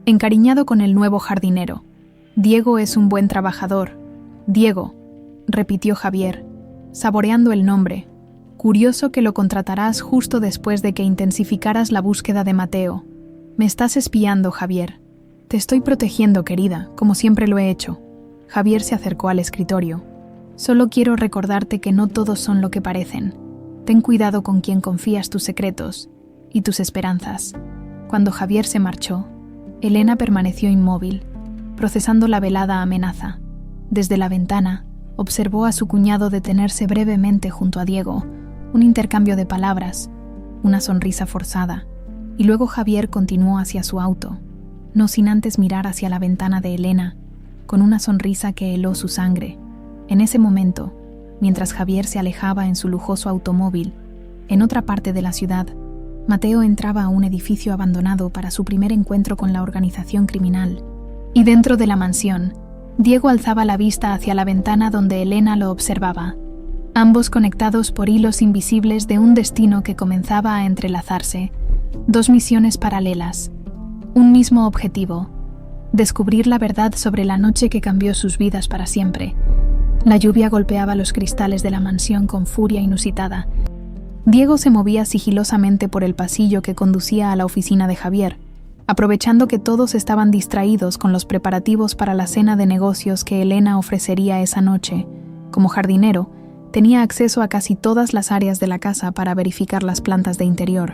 encariñado con el nuevo jardinero. Diego es un buen trabajador. Diego, repitió Javier, saboreando el nombre. Curioso que lo contratarás justo después de que intensificaras la búsqueda de Mateo. Me estás espiando, Javier. Te estoy protegiendo, querida, como siempre lo he hecho. Javier se acercó al escritorio. Solo quiero recordarte que no todos son lo que parecen. Ten cuidado con quien confías tus secretos y tus esperanzas. Cuando Javier se marchó, Elena permaneció inmóvil, procesando la velada amenaza. Desde la ventana, observó a su cuñado detenerse brevemente junto a Diego, un intercambio de palabras, una sonrisa forzada, y luego Javier continuó hacia su auto, no sin antes mirar hacia la ventana de Elena, con una sonrisa que heló su sangre. En ese momento, mientras Javier se alejaba en su lujoso automóvil, en otra parte de la ciudad, Mateo entraba a un edificio abandonado para su primer encuentro con la organización criminal. Y dentro de la mansión, Diego alzaba la vista hacia la ventana donde Elena lo observaba, ambos conectados por hilos invisibles de un destino que comenzaba a entrelazarse, dos misiones paralelas, un mismo objetivo: descubrir la verdad sobre la noche que cambió sus vidas para siempre. La lluvia golpeaba los cristales de la mansión con furia inusitada. Diego se movía sigilosamente por el pasillo que conducía a la oficina de Javier, aprovechando que todos estaban distraídos con los preparativos para la cena de negocios que Elena ofrecería esa noche. Como jardinero, tenía acceso a casi todas las áreas de la casa para verificar las plantas de interior.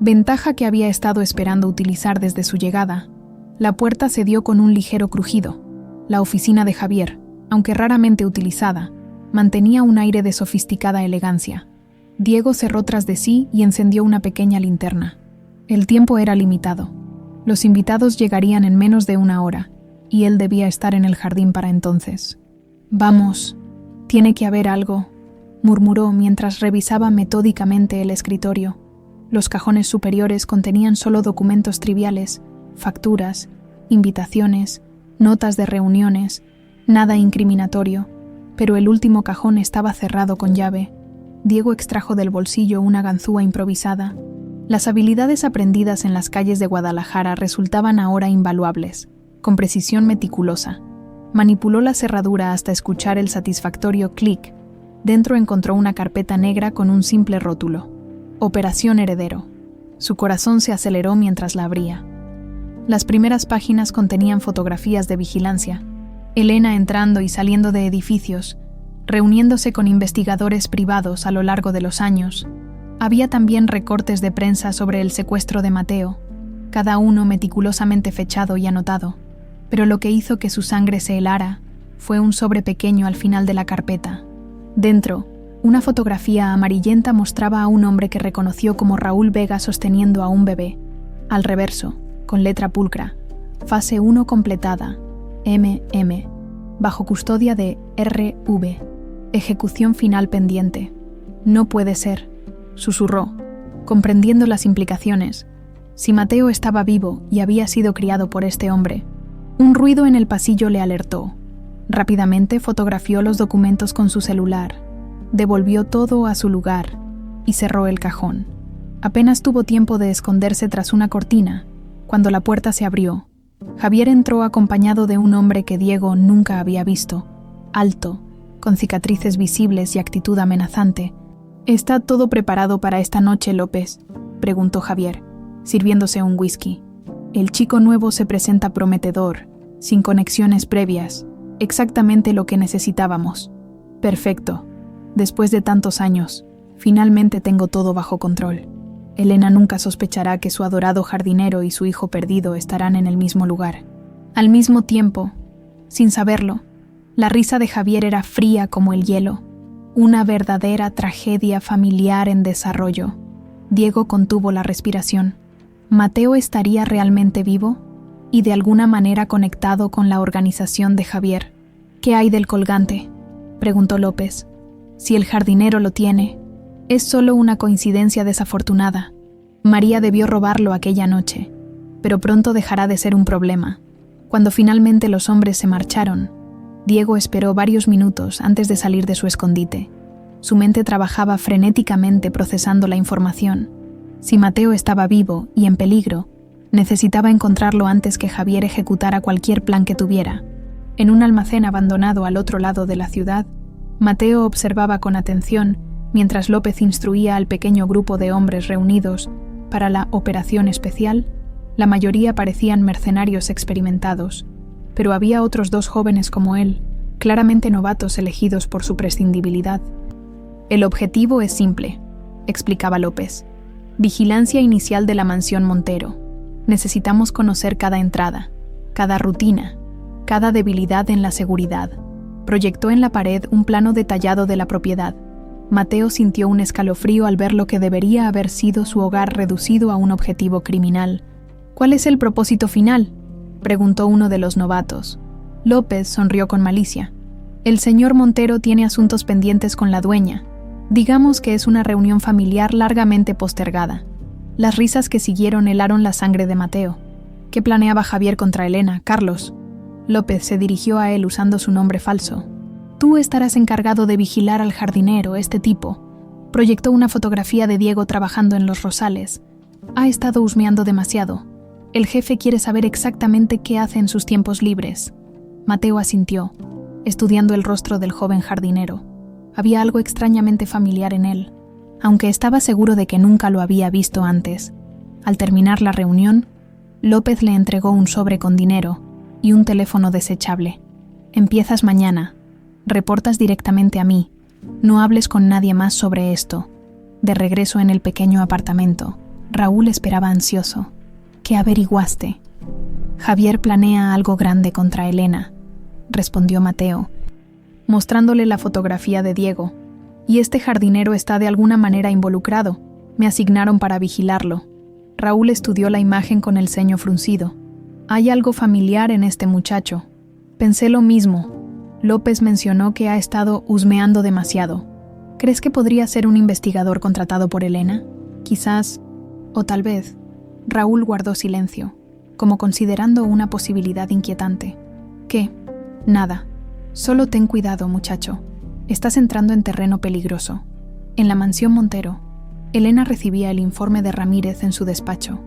Ventaja que había estado esperando utilizar desde su llegada. La puerta se dio con un ligero crujido. La oficina de Javier, aunque raramente utilizada, mantenía un aire de sofisticada elegancia. Diego cerró tras de sí y encendió una pequeña linterna. El tiempo era limitado. Los invitados llegarían en menos de una hora, y él debía estar en el jardín para entonces. «Vamos, tiene que haber algo», murmuró mientras revisaba metódicamente el escritorio. Los cajones superiores contenían solo documentos triviales, facturas, invitaciones, notas de reuniones, nada incriminatorio, pero el último cajón estaba cerrado con llave. Diego extrajo del bolsillo una ganzúa improvisada. Las habilidades aprendidas en las calles de Guadalajara resultaban ahora invaluables. Con precisión meticulosa, manipuló la cerradura hasta escuchar el satisfactorio clic. Dentro encontró una carpeta negra con un simple rótulo: Operación Heredero. Su corazón se aceleró mientras la abría. Las primeras páginas contenían fotografías de vigilancia, Elena entrando y saliendo de edificios, reuniéndose con investigadores privados a lo largo de los años. Había también recortes de prensa sobre el secuestro de Mateo, cada uno meticulosamente fechado y anotado, pero lo que hizo que su sangre se helara fue un sobre pequeño al final de la carpeta. Dentro, una fotografía amarillenta mostraba a un hombre que reconoció como Raúl Vega sosteniendo a un bebé. Al reverso, con letra pulcra, fase 1 completada, MM, bajo custodia de RV, ejecución final pendiente. No puede ser, susurró, comprendiendo las implicaciones. Si Mateo estaba vivo y había sido criado por este hombre, un ruido en el pasillo le alertó. Rápidamente fotografió los documentos con su celular, devolvió todo a su lugar y cerró el cajón. Apenas tuvo tiempo de esconderse tras una cortina, cuando la puerta se abrió. Javier entró acompañado de un hombre que Diego nunca había visto, alto, con cicatrices visibles y actitud amenazante. ¿Está todo preparado para esta noche, López?, preguntó Javier, sirviéndose un whisky. El chico nuevo se presenta prometedor, sin conexiones previas, exactamente lo que necesitábamos. Perfecto. Después de tantos años, finalmente tengo todo bajo control. Elena nunca sospechará que su adorado jardinero y su hijo perdido estarán en el mismo lugar. Al mismo tiempo, sin saberlo, la risa de Javier era fría como el hielo, una verdadera tragedia familiar en desarrollo. Diego contuvo la respiración. ¿Mateo estaría realmente vivo y de alguna manera conectado con la organización de Javier? ¿Qué hay del colgante?, preguntó López. Si el jardinero lo tiene, es solo una coincidencia desafortunada. María debió robarlo aquella noche, pero pronto dejará de ser un problema. Cuando finalmente los hombres se marcharon, Diego esperó varios minutos antes de salir de su escondite. Su mente trabajaba frenéticamente procesando la información. Si Mateo estaba vivo y en peligro, necesitaba encontrarlo antes que Javier ejecutara cualquier plan que tuviera. En un almacén abandonado al otro lado de la ciudad, Mateo observaba con atención mientras López instruía al pequeño grupo de hombres reunidos para la operación especial. La mayoría parecían mercenarios experimentados, pero había otros 2 jóvenes como él, claramente novatos elegidos por su prescindibilidad. El objetivo es simple, explicaba López. Vigilancia inicial de la mansión Montero. Necesitamos conocer cada entrada, cada rutina, cada debilidad en la seguridad. Proyectó en la pared un plano detallado de la propiedad. Mateo sintió un escalofrío al ver lo que debería haber sido su hogar reducido a un objetivo criminal. ¿Cuál es el propósito final?, preguntó uno de los novatos. López sonrió con malicia. El señor Montero tiene asuntos pendientes con la dueña. Digamos que es una reunión familiar largamente postergada. Las risas que siguieron helaron la sangre de Mateo. ¿Qué planeaba Javier contra Elena, Carlos? López se dirigió a él usando su nombre falso. Tú estarás encargado de vigilar al jardinero, este tipo. Proyectó una fotografía de Diego trabajando en los rosales. Ha estado husmeando demasiado. El jefe quiere saber exactamente qué hace en sus tiempos libres. Mateo asintió, estudiando el rostro del joven jardinero. Había algo extrañamente familiar en él, aunque estaba seguro de que nunca lo había visto antes. Al terminar la reunión, López le entregó un sobre con dinero y un teléfono desechable. Empiezas mañana. Reportas directamente a mí. No hables con nadie más sobre esto. De regreso en el pequeño apartamento, Raúl esperaba ansioso. ¿Qué averiguaste? Javier planea algo grande contra Elena, respondió Mateo, mostrándole la fotografía de Diego. Y este jardinero está de alguna manera involucrado. Me asignaron para vigilarlo. Raúl estudió la imagen con el ceño fruncido. Hay algo familiar en este muchacho. Pensé lo mismo. López mencionó que ha estado husmeando demasiado. ¿Crees que podría ser un investigador contratado por Elena? Quizás, o tal vez. Raúl guardó silencio, como considerando una posibilidad inquietante. ¿Qué? Nada. Solo ten cuidado, muchacho. Estás entrando en terreno peligroso. En la mansión Montero, Elena recibía el informe de Ramírez en su despacho.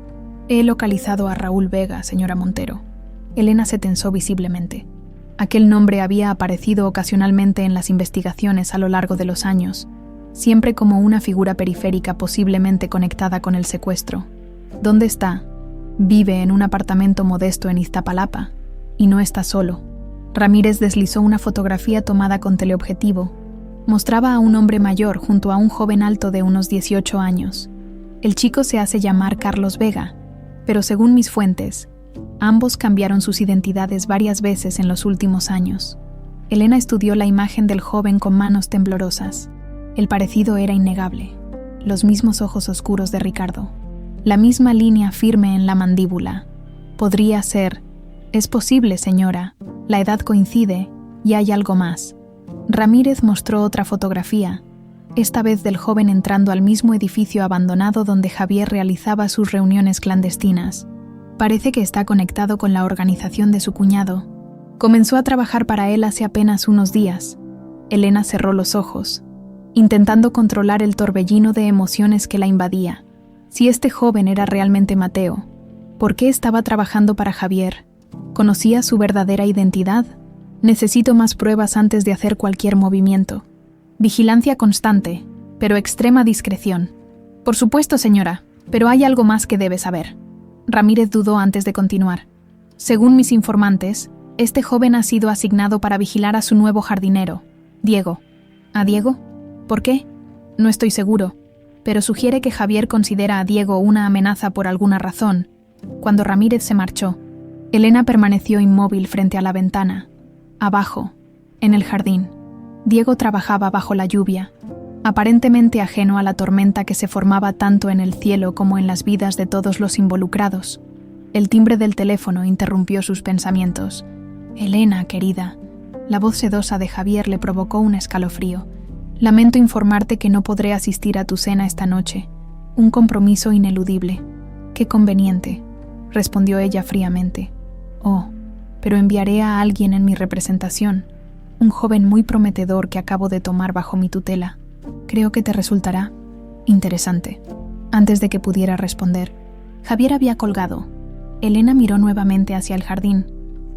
He localizado a Raúl Vega, señora Montero. Elena se tensó visiblemente. Aquel nombre había aparecido ocasionalmente en las investigaciones a lo largo de los años, siempre como una figura periférica posiblemente conectada con el secuestro. ¿Dónde está? Vive en un apartamento modesto en Iztapalapa, y no está solo. Ramírez deslizó una fotografía tomada con teleobjetivo. Mostraba a un hombre mayor junto a un joven alto de unos 18 años. El chico se hace llamar Carlos Vega, pero según mis fuentes, ambos cambiaron sus identidades varias veces en los últimos años. Elena estudió la imagen del joven con manos temblorosas. El parecido era innegable. Los mismos ojos oscuros de Ricardo. La misma línea firme en la mandíbula. Podría ser. Es posible, señora. La edad coincide y hay algo más. Ramírez mostró otra fotografía, esta vez del joven entrando al mismo edificio abandonado donde Javier realizaba sus reuniones clandestinas. Parece que está conectado con la organización de su cuñado. Comenzó a trabajar para él hace apenas unos días. Elena cerró los ojos, intentando controlar el torbellino de emociones que la invadía. Si este joven era realmente Mateo, ¿por qué estaba trabajando para Javier? ¿Conocía su verdadera identidad? Necesito más pruebas antes de hacer cualquier movimiento. Vigilancia constante, pero extrema discreción. Por supuesto, señora, pero hay algo más que debe saber. Ramírez dudó antes de continuar. Según mis informantes, este joven ha sido asignado para vigilar a su nuevo jardinero, Diego. ¿A Diego? ¿Por qué? No estoy seguro, pero sugiere que Javier considera a Diego una amenaza por alguna razón. Cuando Ramírez se marchó, Elena permaneció inmóvil frente a la ventana. Abajo, en el jardín, Diego trabajaba bajo la lluvia, aparentemente ajeno a la tormenta que se formaba tanto en el cielo como en las vidas de todos los involucrados. El timbre del teléfono interrumpió sus pensamientos. «Elena, querida». La voz sedosa de Javier le provocó un escalofrío. «Lamento informarte que no podré asistir a tu cena esta noche. Un compromiso ineludible». «Qué conveniente», respondió ella fríamente. «Oh, pero enviaré a alguien en mi representación, un joven muy prometedor que acabo de tomar bajo mi tutela. Creo que te resultará interesante». Antes de que pudiera responder, Javier había colgado. Elena miró nuevamente hacia el jardín.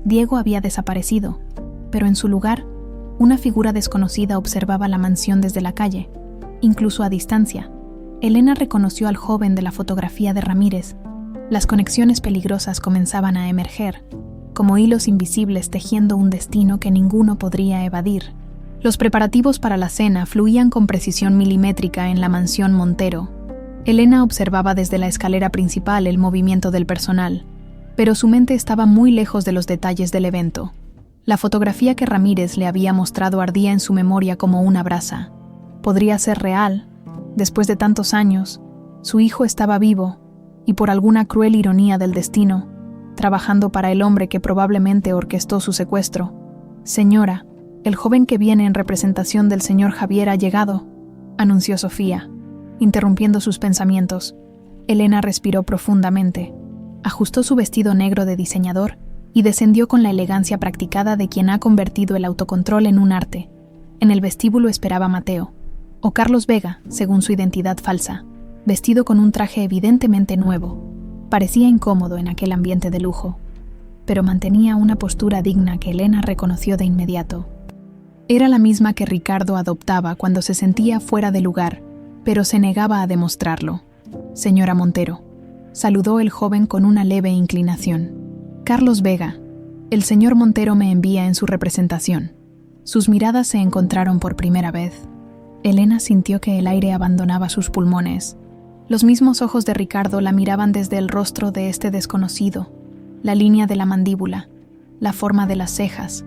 Diego había desaparecido, pero en su lugar, una figura desconocida observaba la mansión desde la calle, incluso a distancia. Elena reconoció al joven de la fotografía de Ramírez. Las conexiones peligrosas comenzaban a emerger, como hilos invisibles tejiendo un destino que ninguno podría evadir. Los preparativos para la cena fluían con precisión milimétrica en la mansión Montero. Elena observaba desde la escalera principal el movimiento del personal, pero su mente estaba muy lejos de los detalles del evento. La fotografía que Ramírez le había mostrado ardía en su memoria como una brasa. Podría ser real. Después de tantos años, su hijo estaba vivo, y por alguna cruel ironía del destino, trabajando para el hombre que probablemente orquestó su secuestro. «Señora, el joven que viene en representación del señor Javier ha llegado», anunció Sofía, interrumpiendo sus pensamientos. Elena respiró profundamente, ajustó su vestido negro de diseñador y descendió con la elegancia practicada de quien ha convertido el autocontrol en un arte. En el vestíbulo esperaba Mateo, o Carlos Vega, según su identidad falsa, vestido con un traje evidentemente nuevo. Parecía incómodo en aquel ambiente de lujo, pero mantenía una postura digna que Elena reconoció de inmediato. Era la misma que Ricardo adoptaba cuando se sentía fuera de lugar, pero se negaba a demostrarlo. «Señora Montero», saludó el joven con una leve inclinación. «Carlos Vega, el señor Montero me envía en su representación». Sus miradas se encontraron por primera vez. Elena sintió que el aire abandonaba sus pulmones. Los mismos ojos de Ricardo la miraban desde el rostro de este desconocido, la línea de la mandíbula, la forma de las cejas.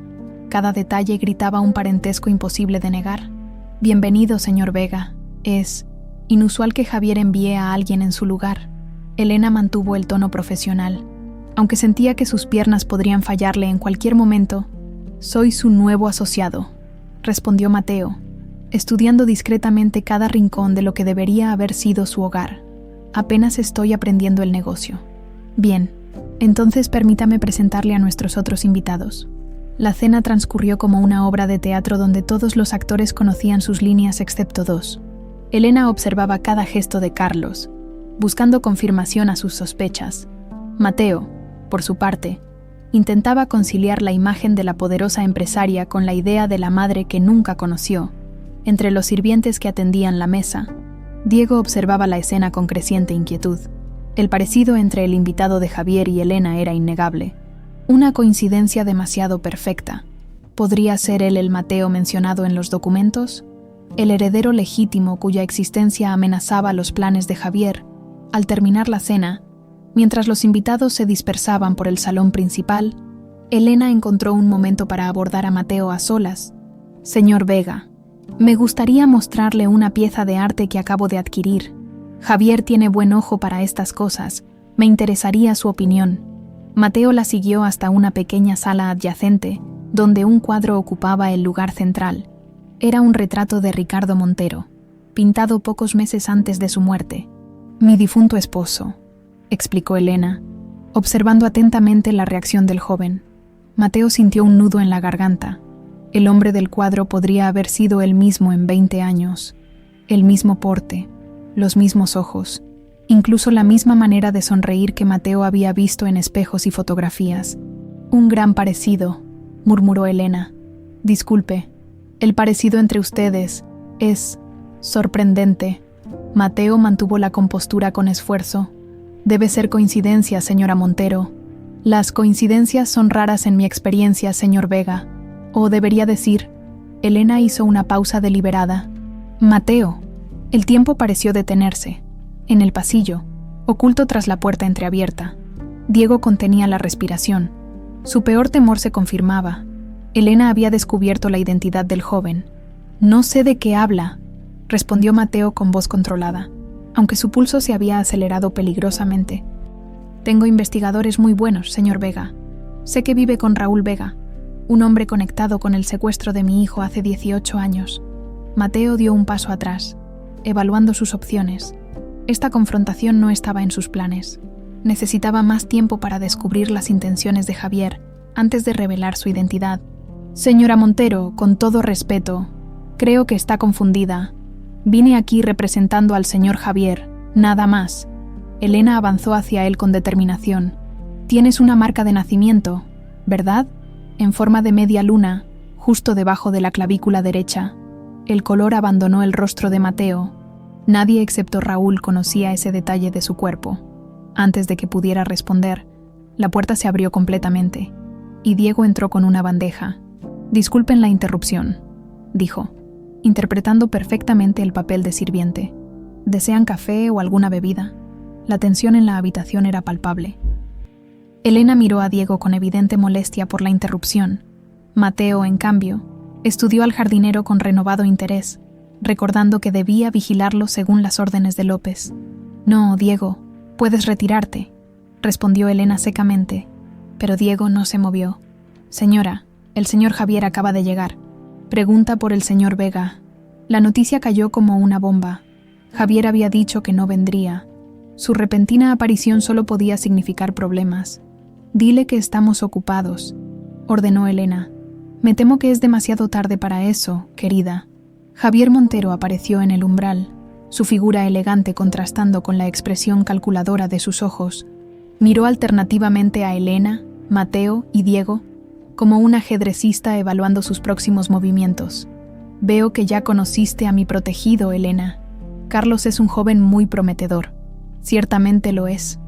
Cada detalle gritaba un parentesco imposible de negar. «Bienvenido, señor Vega. Es inusual que Javier envíe a alguien en su lugar». Elena mantuvo el tono profesional, aunque sentía que sus piernas podrían fallarle en cualquier momento. «Soy su nuevo asociado», respondió Mateo, estudiando discretamente cada rincón de lo que debería haber sido su hogar. «Apenas estoy aprendiendo el negocio». «Bien, entonces permítame presentarle a nuestros otros invitados». La cena transcurrió como una obra de teatro donde todos los actores conocían sus líneas excepto dos. Elena observaba cada gesto de Carlos, buscando confirmación a sus sospechas. Mateo, por su parte, intentaba conciliar la imagen de la poderosa empresaria con la idea de la madre que nunca conoció. Entre los sirvientes que atendían la mesa, Diego observaba la escena con creciente inquietud. El parecido entre el invitado de Javier y Elena era innegable. Una coincidencia demasiado perfecta. ¿Podría ser él el Mateo mencionado en los documentos? El heredero legítimo cuya existencia amenazaba los planes de Javier. Al terminar la cena, mientras los invitados se dispersaban por el salón principal, Elena encontró un momento para abordar a Mateo a solas. «Señor Vega, me gustaría mostrarle una pieza de arte que acabo de adquirir. Javier tiene buen ojo para estas cosas. Me interesaría su opinión». Mateo la siguió hasta una pequeña sala adyacente, donde un cuadro ocupaba el lugar central. Era un retrato de Ricardo Montero, pintado pocos meses antes de su muerte. «Mi difunto esposo», explicó Elena, observando atentamente la reacción del joven. Mateo sintió un nudo en la garganta. El hombre del cuadro podría haber sido él mismo en 20 años. El mismo porte, los mismos ojos, incluso la misma manera de sonreír que Mateo había visto en espejos y fotografías. «Un gran parecido», murmuró Elena. «Disculpe, el parecido entre ustedes es sorprendente». Mateo mantuvo la compostura con esfuerzo. «Debe ser coincidencia, señora Montero. Las coincidencias son raras en mi experiencia, señor Vega. O debería decir». Elena hizo una pausa deliberada. «Mateo». El tiempo pareció detenerse. En el pasillo, oculto tras la puerta entreabierta, Diego contenía la respiración. Su peor temor se confirmaba. Elena había descubierto la identidad del joven. «No sé de qué habla», respondió Mateo con voz controlada, aunque su pulso se había acelerado peligrosamente. «Tengo investigadores muy buenos, señor Vega. Sé que vive con Raúl Vega, un hombre conectado con el secuestro de mi hijo hace 18 años». Mateo dio un paso atrás, evaluando sus opciones. Esta confrontación no estaba en sus planes. Necesitaba más tiempo para descubrir las intenciones de Javier antes de revelar su identidad. «Señora Montero, con todo respeto, creo que está confundida. Vine aquí representando al señor Javier, nada más». Elena avanzó hacia él con determinación. «Tienes una marca de nacimiento, ¿verdad? En forma de media luna, justo debajo de la clavícula derecha». El color abandonó el rostro de Mateo. Nadie excepto Raúl conocía ese detalle de su cuerpo. Antes de que pudiera responder, la puerta se abrió completamente, y Diego entró con una bandeja. «Disculpen la interrupción», dijo, interpretando perfectamente el papel de sirviente. «¿Desean café o alguna bebida?». La tensión en la habitación era palpable. Elena miró a Diego con evidente molestia por la interrupción. Mateo, en cambio, estudió al jardinero con renovado interés, recordando que debía vigilarlo según las órdenes de López. «No, Diego, puedes retirarte», respondió Elena secamente, pero Diego no se movió. «Señora, el señor Javier acaba de llegar. Pregunta por el señor Vega». La noticia cayó como una bomba. Javier había dicho que no vendría. Su repentina aparición solo podía significar problemas. «Dile que estamos ocupados», ordenó Elena. «Me temo que es demasiado tarde para eso, querida». Javier Montero apareció en el umbral, su figura elegante contrastando con la expresión calculadora de sus ojos. Miró alternativamente a Elena, Mateo y Diego, como un ajedrecista evaluando sus próximos movimientos. «Veo que ya conociste a mi protegido, Elena. Carlos es un joven muy prometedor». «Ciertamente lo es»,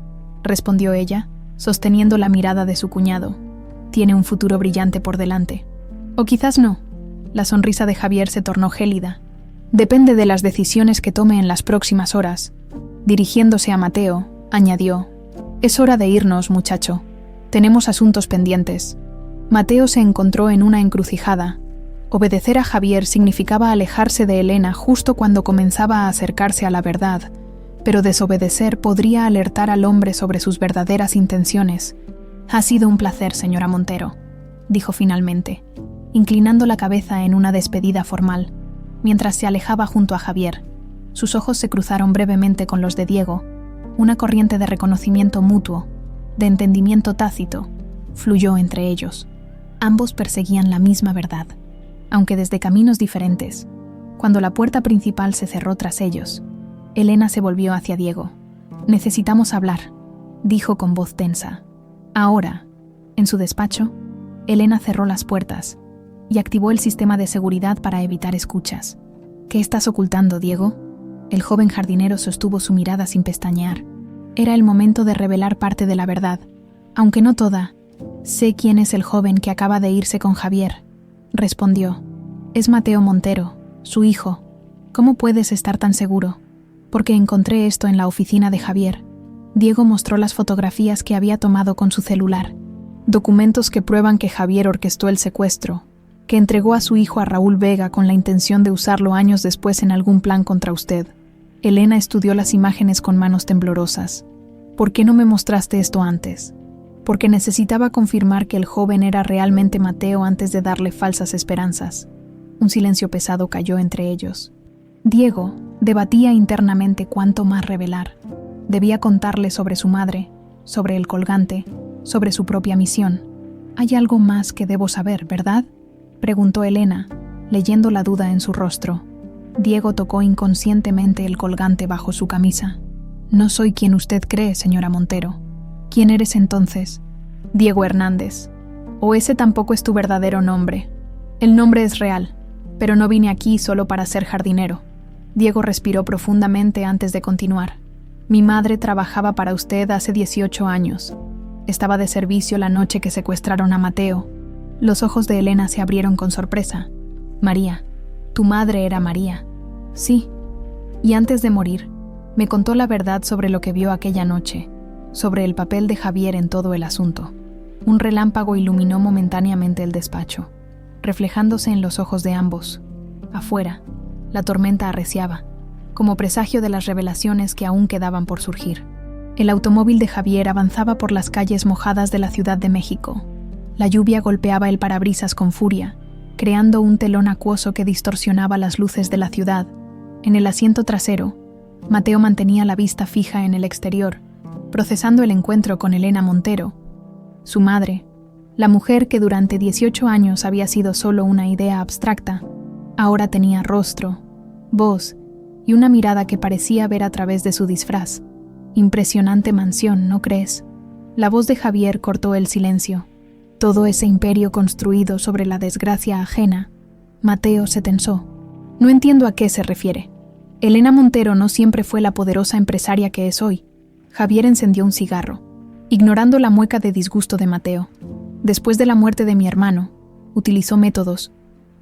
respondió ella, sosteniendo la mirada de su cuñado. «Tiene un futuro brillante por delante». «O quizás no». La sonrisa de Javier se tornó gélida. «Depende de las decisiones que tome en las próximas horas». Dirigiéndose a Mateo, añadió: «Es hora de irnos, muchacho. Tenemos asuntos pendientes». Mateo se encontró en una encrucijada. Obedecer a Javier significaba alejarse de Elena justo cuando comenzaba a acercarse a la verdad, pero desobedecer podría alertar al hombre sobre sus verdaderas intenciones. «Ha sido un placer, señora Montero», dijo finalmente, inclinando la cabeza en una despedida formal, mientras se alejaba junto a Javier. Sus ojos se cruzaron brevemente con los de Diego. Una corriente de reconocimiento mutuo, de entendimiento tácito, fluyó entre ellos. Ambos perseguían la misma verdad, aunque desde caminos diferentes. Cuando la puerta principal se cerró tras ellos, Elena se volvió hacia Diego. «Necesitamos hablar», dijo con voz tensa. Ahora, en su despacho, Elena cerró las puertas y activó el sistema de seguridad para evitar escuchas. «¿Qué estás ocultando, Diego?». El joven jardinero sostuvo su mirada sin pestañear. Era el momento de revelar parte de la verdad, aunque no toda. «Sé quién es el joven que acaba de irse con Javier». respondió. Es Mateo Montero, su hijo. ¿Cómo puedes estar tan seguro? Porque encontré esto en la oficina de Javier. Diego mostró las fotografías que había tomado con su celular. Documentos que prueban que Javier orquestó el secuestro, que entregó a su hijo a Raúl Vega con la intención de usarlo años después en algún plan contra usted. Elena estudió las imágenes con manos temblorosas. ¿Por qué no me mostraste esto antes? Porque necesitaba confirmar que el joven era realmente Mateo antes de darle falsas esperanzas. Un silencio pesado cayó entre ellos. Diego debatía internamente cuánto más revelar. Debía contarle sobre su madre, sobre el colgante, sobre su propia misión. «Hay algo más que debo saber, ¿verdad?», preguntó Elena, leyendo la duda en su rostro. Diego tocó inconscientemente el colgante bajo su camisa. «No soy quien usted cree, señora Montero». «¿Quién eres entonces?» «Diego Hernández. ¿O ese tampoco es tu verdadero nombre?» «El nombre es real, pero no vine aquí solo para ser jardinero». Diego respiró profundamente antes de continuar. «Mi madre trabajaba para usted hace 18 años. Estaba de servicio la noche que secuestraron a Mateo». Los ojos de Elena se abrieron con sorpresa. «María, tu madre era María». «Sí. Y antes de morir, me contó la verdad sobre lo que vio aquella noche, sobre el papel de Javier en todo el asunto». Un relámpago iluminó momentáneamente el despacho, reflejándose en los ojos de ambos. Afuera, la tormenta arreciaba, como presagio de las revelaciones que aún quedaban por surgir. El automóvil de Javier avanzaba por las calles mojadas de la Ciudad de México. La lluvia golpeaba el parabrisas con furia, creando un telón acuoso que distorsionaba las luces de la ciudad. En el asiento trasero, Mateo mantenía la vista fija en el exterior, procesando el encuentro con Elena Montero. Su madre, la mujer que durante 18 años había sido solo una idea abstracta, ahora tenía rostro, voz y una mirada que parecía ver a través de su disfraz. Impresionante mansión, ¿no crees? La voz de Javier cortó el silencio. Todo ese imperio construido sobre la desgracia ajena. Mateo se tensó. No entiendo a qué se refiere. Elena Montero no siempre fue la poderosa empresaria que es hoy. Javier encendió un cigarro, ignorando la mueca de disgusto de Mateo. Después de la muerte de mi hermano, utilizó métodos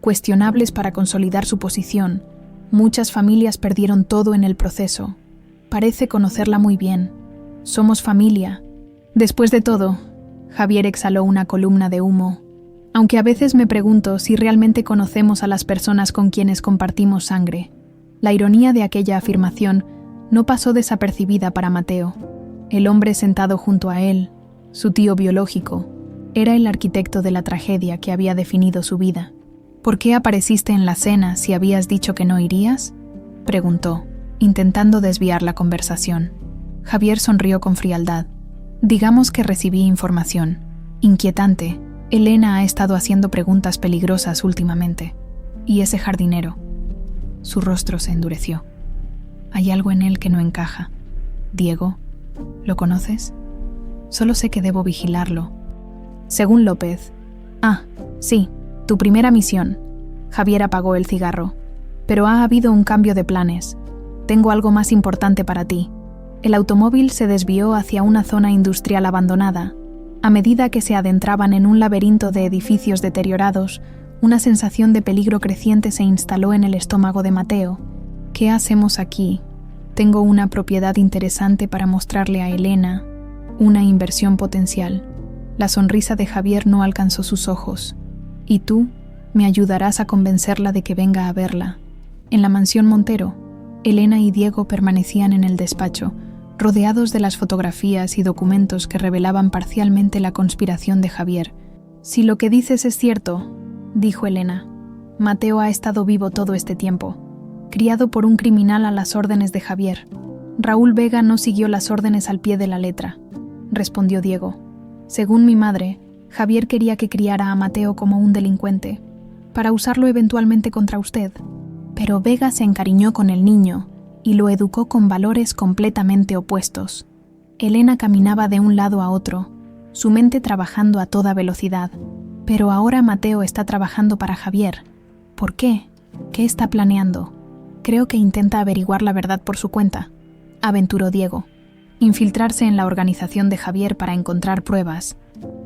cuestionables para consolidar su posición. Muchas familias perdieron todo en el proceso. Parece conocerla muy bien. Somos familia. Después de todo, Javier exhaló una columna de humo. Aunque a veces me pregunto si realmente conocemos a las personas con quienes compartimos sangre. La ironía de aquella afirmación no pasó desapercibida para Mateo. El hombre sentado junto a él, su tío biológico, era el arquitecto de la tragedia que había definido su vida. «¿Por qué apareciste en la cena si habías dicho que no irías?», preguntó, intentando desviar la conversación. Javier sonrió con frialdad. «Digamos que recibí información. Inquietante. Elena ha estado haciendo preguntas peligrosas últimamente. ¿Y ese jardinero?». Su rostro se endureció. «Hay algo en él que no encaja. Diego, ¿lo conoces?». «Solo sé que debo vigilarlo». «Según López». «Ah, sí, tu primera misión». Javier apagó el cigarro. «Pero ha habido un cambio de planes. Tengo algo más importante para ti». El automóvil se desvió hacia una zona industrial abandonada. A medida que se adentraban en un laberinto de edificios deteriorados, una sensación de peligro creciente se instaló en el estómago de Mateo. «¿Qué hacemos aquí? Tengo una propiedad interesante para mostrarle a Elena. Una inversión potencial». La sonrisa de Javier no alcanzó sus ojos. «¿Y tú? Me ayudarás a convencerla de que venga a verla». En la mansión Montero, Elena y Diego permanecían en el despacho, rodeados de las fotografías y documentos que revelaban parcialmente la conspiración de Javier. «Si lo que dices es cierto», dijo Elena, «Mateo ha estado vivo todo este tiempo, criado por un criminal a las órdenes de Javier. Raúl Vega no siguió las órdenes al pie de la letra», respondió Diego. «Según mi madre, Javier quería que criara a Mateo como un delincuente, para usarlo eventualmente contra usted. Pero Vega se encariñó con el niño y lo educó con valores completamente opuestos». Elena caminaba de un lado a otro, su mente trabajando a toda velocidad. «Pero ahora Mateo está trabajando para Javier. ¿Por qué? ¿Qué está planeando?» «Creo que intenta averiguar la verdad por su cuenta», aventuró Diego. infiltrarse en la organización de Javier para encontrar pruebas.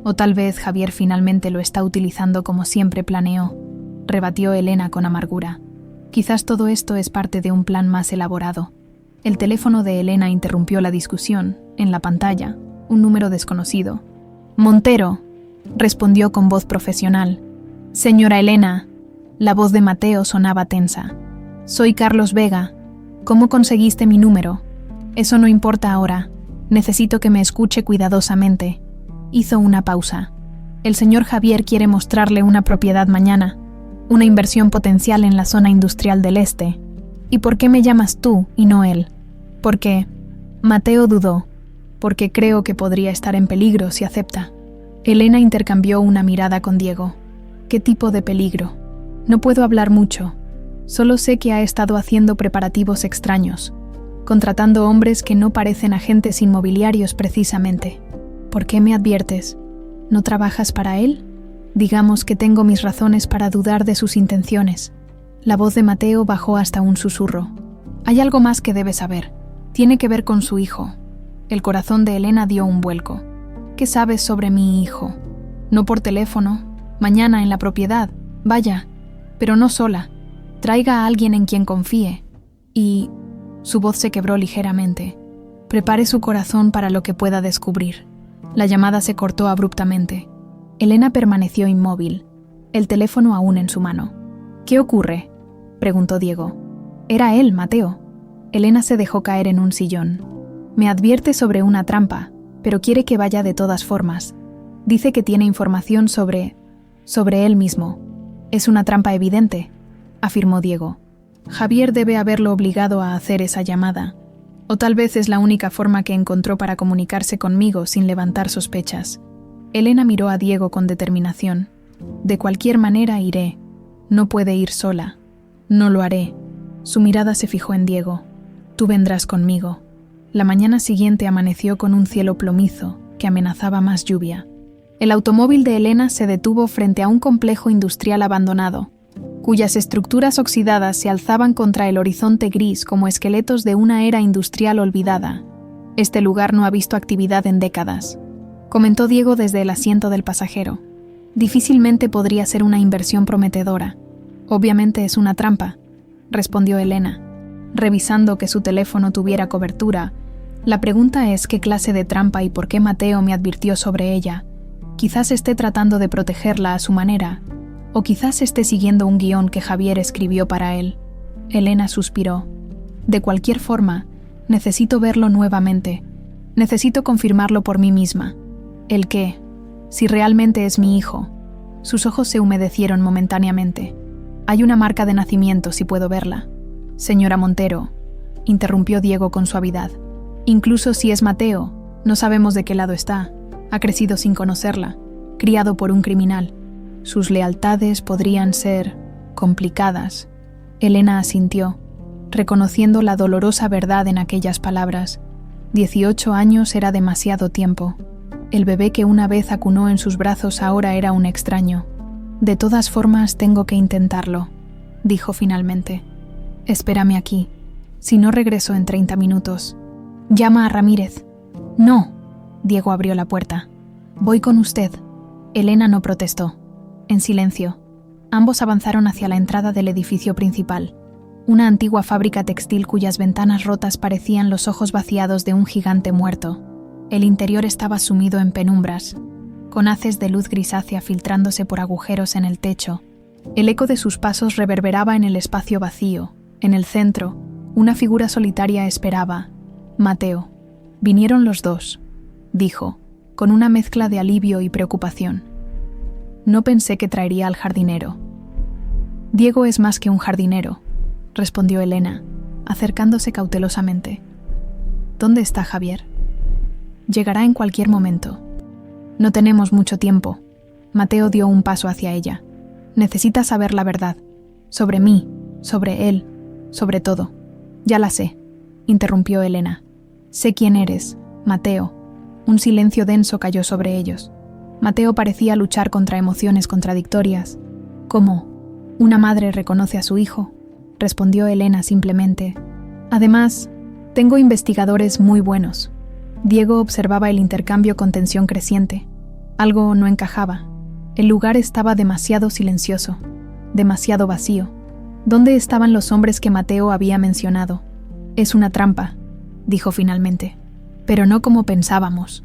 O tal vez Javier finalmente lo está utilizando como siempre planeó, rebatió Elena con amargura. Quizás todo esto es parte de un plan más elaborado. El teléfono de Elena interrumpió la discusión. En la pantalla, un número desconocido. «Montero», respondió con voz profesional. «Señora Elena». La voz de Mateo sonaba tensa. «Soy Carlos Vega. ¿Cómo conseguiste mi número? Eso no importa ahora. Necesito que me escuche cuidadosamente». Hizo una pausa. «El señor Javier quiere mostrarle una propiedad mañana, una inversión potencial en la zona industrial del este. ¿Y por qué me llamas tú y no él? Porque...» Mateo dudó. «Porque creo que podría estar en peligro si acepta». Elena intercambió una mirada con Diego. «¿Qué tipo de peligro?» «No puedo hablar mucho. Solo sé que ha estado haciendo preparativos extraños, contratando hombres que no parecen agentes inmobiliarios precisamente». «¿Por qué me adviertes? ¿No trabajas para él?» «Digamos que tengo mis razones para dudar de sus intenciones». La voz de Mateo bajó hasta un susurro. «Hay algo más que debe saber. Tiene que ver con su hijo». El corazón de Elena dio un vuelco. «¿Qué sabes sobre mi hijo?» «No por teléfono. Mañana en la propiedad. Vaya. Pero no sola. Traiga a alguien en quien confíe. Y...» Su voz se quebró ligeramente. «Prepare su corazón para lo que pueda descubrir». La llamada se cortó abruptamente. Elena permaneció inmóvil, el teléfono aún en su mano. «¿Qué ocurre?», preguntó Diego. «Era él, Mateo». Elena se dejó caer en un sillón. «Me advierte sobre una trampa, pero quiere que vaya de todas formas. Dice que tiene información sobre él mismo. Es una trampa evidente», afirmó Diego. «Javier debe haberlo obligado a hacer esa llamada. O tal vez es la única forma que encontró para comunicarse conmigo sin levantar sospechas». Elena miró a Diego con determinación. «De cualquier manera iré. No puede ir sola». «No lo haré». Su mirada se fijó en Diego. «Tú vendrás conmigo». La mañana siguiente amaneció con un cielo plomizo que amenazaba más lluvia. El automóvil de Elena se detuvo frente a un complejo industrial abandonado, cuyas estructuras oxidadas se alzaban contra el horizonte gris como esqueletos de una era industrial olvidada. «Este lugar no ha visto actividad en décadas», comentó Diego desde el asiento del pasajero. «Difícilmente podría ser una inversión prometedora. Obviamente es una trampa», respondió Elena, revisando que su teléfono tuviera cobertura. «La pregunta es qué clase de trampa y por qué Mateo me advirtió sobre ella. Quizás esté tratando de protegerla a su manera, o quizás esté siguiendo un guión que Javier escribió para él». Elena suspiró. «De cualquier forma, necesito verlo nuevamente. Necesito confirmarlo por mí misma». «¿El qué? Si realmente es mi hijo». Sus ojos se humedecieron momentáneamente. «Hay una marca de nacimiento, si puedo verla». «Señora Montero», interrumpió Diego con suavidad. «Incluso si es Mateo, no sabemos de qué lado está. Ha crecido sin conocerla, criado por un criminal. Sus lealtades podrían ser complicadas». Elena asintió, reconociendo la dolorosa verdad en aquellas palabras. 18 años era demasiado tiempo. El bebé que una vez acunó en sus brazos ahora era un extraño. «De todas formas, tengo que intentarlo», dijo finalmente. «Espérame aquí. Si no regreso en 30 minutos. Llama a Ramírez». «No». Diego abrió la puerta. «Voy con usted». Elena no protestó. En silencio, ambos avanzaron hacia la entrada del edificio principal, una antigua fábrica textil cuyas ventanas rotas parecían los ojos vaciados de un gigante muerto. El interior estaba sumido en penumbras, con haces de luz grisácea filtrándose por agujeros en el techo. El eco de sus pasos reverberaba en el espacio vacío. En el centro, una figura solitaria esperaba. «Mateo». «Vinieron los dos», dijo, con una mezcla de alivio y preocupación. «No pensé que traería al jardinero». «Diego es más que un jardinero», respondió Elena, acercándose cautelosamente. «¿Dónde está Javier?» «Llegará en cualquier momento». «No tenemos mucho tiempo». Mateo dio un paso hacia ella. «Necesita saber la verdad. Sobre mí, sobre él, sobre todo». «Ya la sé», interrumpió Elena. «Sé quién eres, Mateo». Un silencio denso cayó sobre ellos. Mateo parecía luchar contra emociones contradictorias. «¿Cómo? ¿Una madre reconoce a su hijo?», respondió Elena simplemente. «Además, tengo investigadores muy buenos. Diego observaba el intercambio con tensión creciente. Algo no encajaba. El lugar estaba demasiado silencioso, demasiado vacío. ¿Dónde estaban los hombres que Mateo había mencionado? Es una trampa, dijo finalmente, pero no como pensábamos.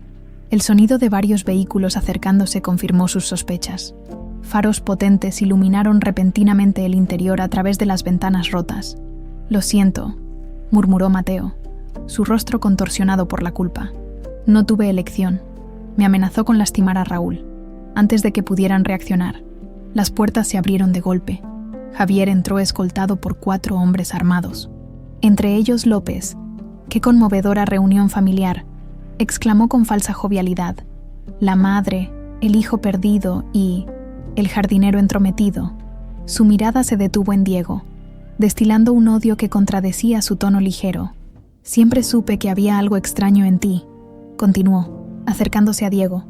El sonido de varios vehículos acercándose confirmó sus sospechas. Faros potentes iluminaron repentinamente el interior a través de las ventanas rotas. «Lo siento», murmuró Mateo, su rostro contorsionado por la culpa. «No tuve elección. Me amenazó con lastimar a Raúl. Antes de que pudieran reaccionar, las puertas se abrieron de golpe. Javier entró escoltado por 4 hombres armados. Entre ellos López. ¡Qué conmovedora reunión familiar!», exclamó con falsa jovialidad. La madre, el hijo perdido y el jardinero entrometido. Su mirada se detuvo en Diego, destilando un odio que contradecía su tono ligero. «Siempre supe que había algo extraño en ti», continuó, acercándose a Diego.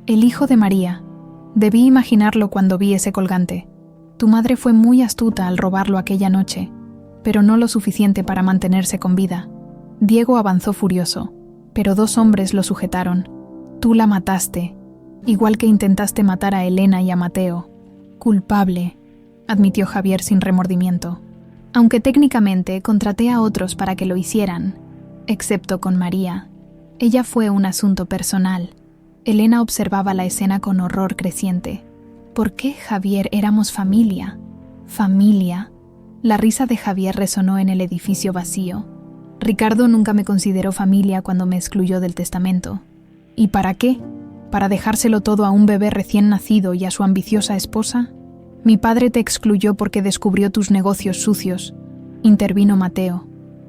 «El hijo de María. Debí imaginarlo cuando vi ese colgante. Tu madre fue muy astuta al robarlo aquella noche, pero no lo suficiente para mantenerse con vida». Diego avanzó furioso, pero 2 hombres lo sujetaron. «Tú la mataste, igual que intentaste matar a Elena y a Mateo». «Culpable», admitió Javier sin remordimiento. «Aunque técnicamente contraté a otros para que lo hicieran, excepto con María. Ella fue un asunto personal». Elena observaba la escena con horror creciente. ¿Por qué, Javier, éramos familia? ¿Familia? La risa de Javier resonó en el edificio vacío. Ricardo nunca me consideró familia cuando me excluyó del testamento. ¿Y para qué? ¿Para dejárselo todo a un bebé recién nacido y a su ambiciosa esposa? Mi padre te excluyó porque descubrió tus negocios sucios, intervino Mateo,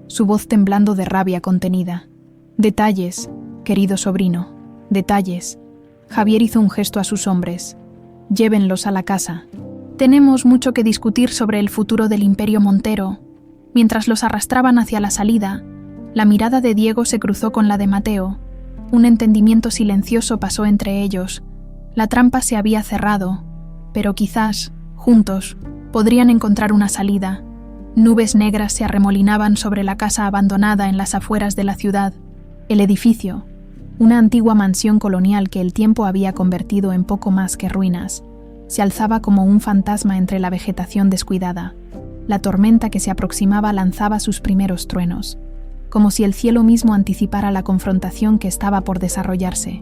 su voz temblando de rabia contenida. Detalles, querido sobrino, detalles. Javier hizo un gesto a sus hombres. Llévenlos a la casa. Tenemos mucho que discutir sobre el futuro del Imperio Montero. Mientras los arrastraban hacia la salida, la mirada de Diego se cruzó con la de Mateo. Un entendimiento silencioso pasó entre ellos. La trampa se había cerrado, pero quizás, juntos, podrían encontrar una salida. Nubes negras se arremolinaban sobre la casa abandonada en las afueras de la ciudad. El edificio, una antigua mansión colonial que el tiempo había convertido en poco más que ruinas, se alzaba como un fantasma entre la vegetación descuidada. La tormenta que se aproximaba lanzaba sus primeros truenos, como si el cielo mismo anticipara la confrontación que estaba por desarrollarse.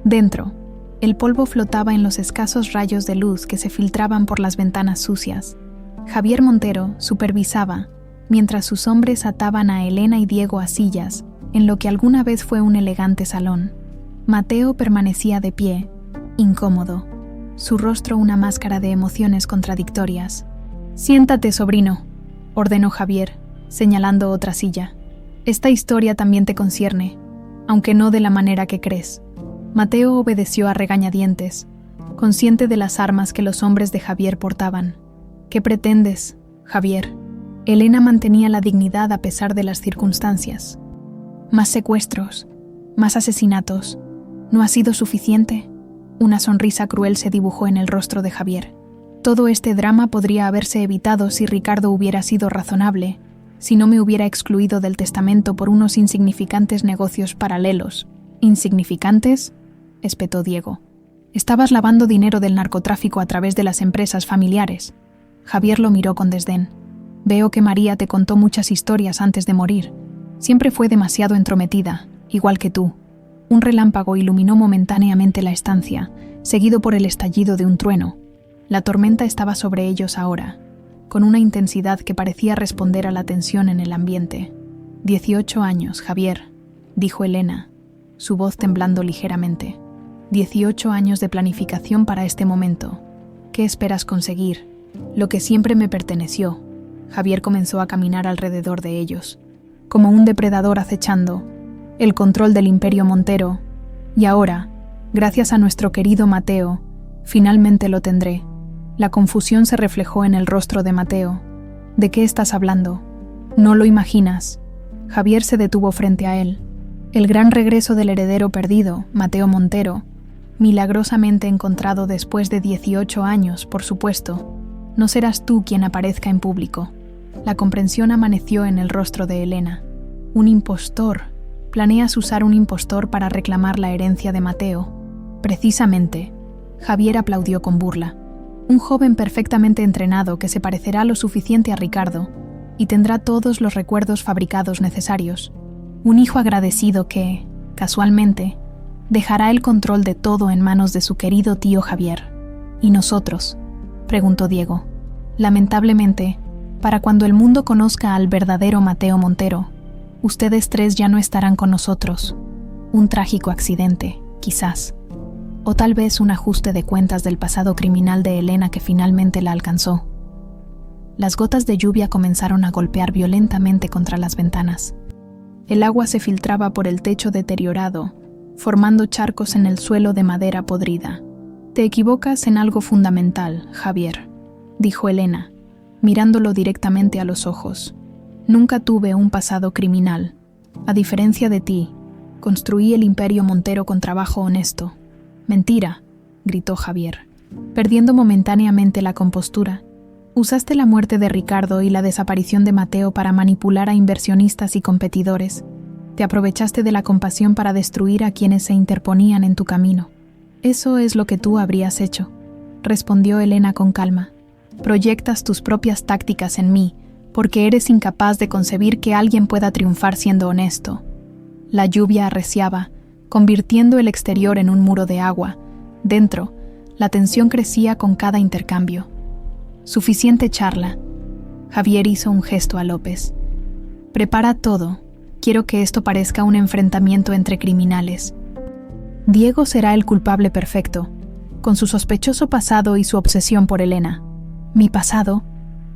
Dentro, el polvo flotaba en los escasos rayos de luz que se filtraban por las ventanas sucias. Javier Montero supervisaba, mientras sus hombres ataban a Elena y Diego a sillas, en lo que alguna vez fue un elegante salón. Mateo permanecía de pie, incómodo, su rostro una máscara de emociones contradictorias. «Siéntate, sobrino», ordenó Javier, señalando otra silla. «Esta historia también te concierne, aunque no de la manera que crees». Mateo obedeció a regañadientes, consciente de las armas que los hombres de Javier portaban. «¿Qué pretendes, Javier?» Elena mantenía la dignidad a pesar de las circunstancias. «Más secuestros, más asesinatos. ¿No ha sido suficiente?» Una sonrisa cruel se dibujó en el rostro de Javier. Todo este drama podría haberse evitado si Ricardo hubiera sido razonable, si no me hubiera excluido del testamento por unos insignificantes negocios paralelos. ¿Insignificantes?, espetó Diego. «Estabas lavando dinero del narcotráfico a través de las empresas familiares». Javier lo miró con desdén. «Veo que María te contó muchas historias antes de morir. Siempre fue demasiado entrometida, igual que tú». Un relámpago iluminó momentáneamente la estancia, seguido por el estallido de un trueno. La tormenta estaba sobre ellos ahora, con una intensidad que parecía responder a la tensión en el ambiente. 18 años, Javier, dijo Elena, su voz temblando ligeramente. 18 años de planificación para este momento. ¿Qué esperas conseguir? Lo que siempre me perteneció. Javier comenzó a caminar alrededor de ellos, como un depredador acechando, el control del Imperio Montero. Y ahora, gracias a nuestro querido Mateo, finalmente lo tendré. La confusión se reflejó en el rostro de Mateo. ¿De qué estás hablando? No lo imaginas. Javier se detuvo frente a él. El gran regreso del heredero perdido, Mateo Montero, milagrosamente encontrado después de 18 años, por supuesto. No serás tú quien aparezca en público. La comprensión amaneció en el rostro de Elena. Un impostor, Planeas usar un impostor para reclamar la herencia de Mateo. Precisamente, Javier aplaudió con burla. Un joven perfectamente entrenado que se parecerá lo suficiente a Ricardo y tendrá todos los recuerdos fabricados necesarios. Un hijo agradecido que, casualmente, dejará el control de todo en manos de su querido tío Javier. ¿Y nosotros?, preguntó Diego. Lamentablemente, para cuando el mundo conozca al verdadero Mateo Montero, ustedes tres ya no estarán con nosotros. Un trágico accidente, quizás. O tal vez un ajuste de cuentas del pasado criminal de Elena que finalmente la alcanzó. Las gotas de lluvia comenzaron a golpear violentamente contra las ventanas. El agua se filtraba por el techo deteriorado, formando charcos en el suelo de madera podrida. «Te equivocas en algo fundamental, Javier», dijo Elena, mirándolo directamente a los ojos. «Nunca tuve un pasado criminal. A diferencia de ti, construí el imperio Montero con trabajo honesto». «Mentira», gritó Javier, perdiendo momentáneamente la compostura. «Usaste la muerte de Ricardo y la desaparición de Mateo para manipular a inversionistas y competidores. Te aprovechaste de la compasión para destruir a quienes se interponían en tu camino. Eso es lo que tú habrías hecho», respondió Elena con calma. «Proyectas tus propias tácticas en mí, porque eres incapaz de concebir que alguien pueda triunfar siendo honesto». La lluvia arreciaba, convirtiendo el exterior en un muro de agua. Dentro, la tensión crecía con cada intercambio. «Suficiente charla». Javier hizo un gesto a López. «Prepara todo. Quiero que esto parezca un enfrentamiento entre criminales. Diego será el culpable perfecto, con su sospechoso pasado y su obsesión por Elena. ¿Mi pasado?».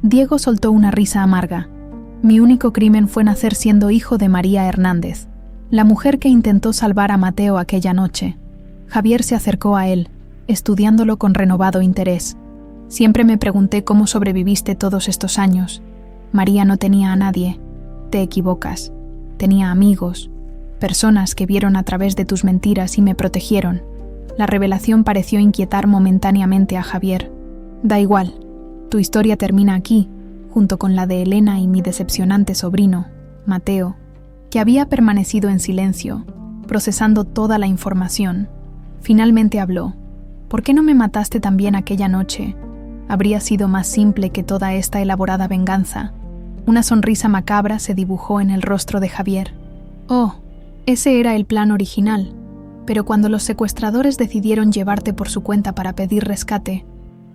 Diego soltó una risa amarga. «Mi único crimen fue nacer siendo hijo de María Hernández, la mujer que intentó salvar a Mateo aquella noche». Javier se acercó a él, estudiándolo con renovado interés. «Siempre me pregunté cómo sobreviviste todos estos años. María no tenía a nadie. Te equivocas. Tenía amigos, personas que vieron a través de tus mentiras y me protegieron». La revelación pareció inquietar momentáneamente a Javier. «Da igual, tu historia termina aquí, junto con la de Elena y mi decepcionante sobrino, Mateo», que había permanecido en silencio, procesando toda la información. Finalmente habló. «¿Por qué no me mataste también aquella noche? Habría sido más simple que toda esta elaborada venganza». Una sonrisa macabra se dibujó en el rostro de Javier. «Oh, ese era el plan original. Pero cuando los secuestradores decidieron llevarte por su cuenta para pedir rescate,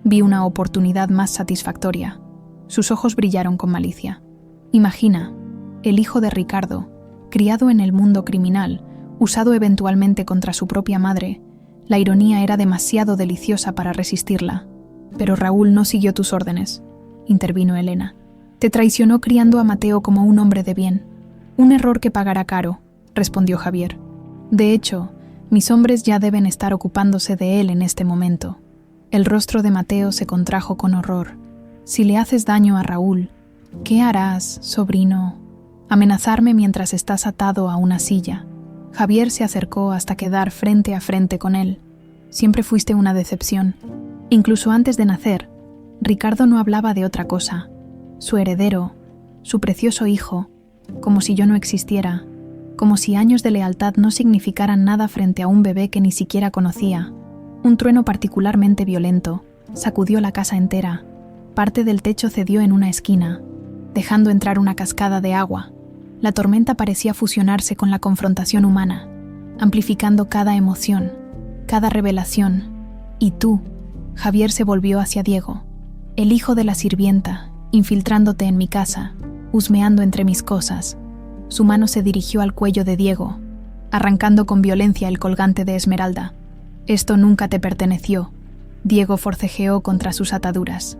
vi una oportunidad más satisfactoria». Sus ojos brillaron con malicia. «Imagina, el hijo de Ricardo, criado en el mundo criminal, usado eventualmente contra su propia madre. La ironía era demasiado deliciosa para resistirla». «Pero Raúl no siguió tus órdenes», intervino Elena. «Te traicionó criando a Mateo como un hombre de bien. Un error que pagará caro», respondió Javier. «De hecho, mis hombres ya deben estar ocupándose de él en este momento». El rostro de Mateo se contrajo con horror. «Si le haces daño a Raúl, ¿qué harás, sobrino? Amenazarme mientras estás atado a una silla». Javier se acercó hasta quedar frente a frente con él. «Siempre fuiste una decepción. Incluso antes de nacer, Ricardo no hablaba de otra cosa. Su heredero, su precioso hijo, como si yo no existiera, como si años de lealtad no significaran nada frente a un bebé que ni siquiera conocía». Un trueno particularmente violento sacudió la casa entera. Parte del techo cedió en una esquina, dejando entrar una cascada de agua. La tormenta parecía fusionarse con la confrontación humana, amplificando cada emoción, cada revelación. «Y tú», Javier se volvió hacia Diego, «el hijo de la sirvienta, infiltrándote en mi casa, husmeando entre mis cosas». Su mano se dirigió al cuello de Diego, arrancando con violencia el colgante de esmeralda. «Esto nunca te perteneció». Diego forcejeó contra sus ataduras.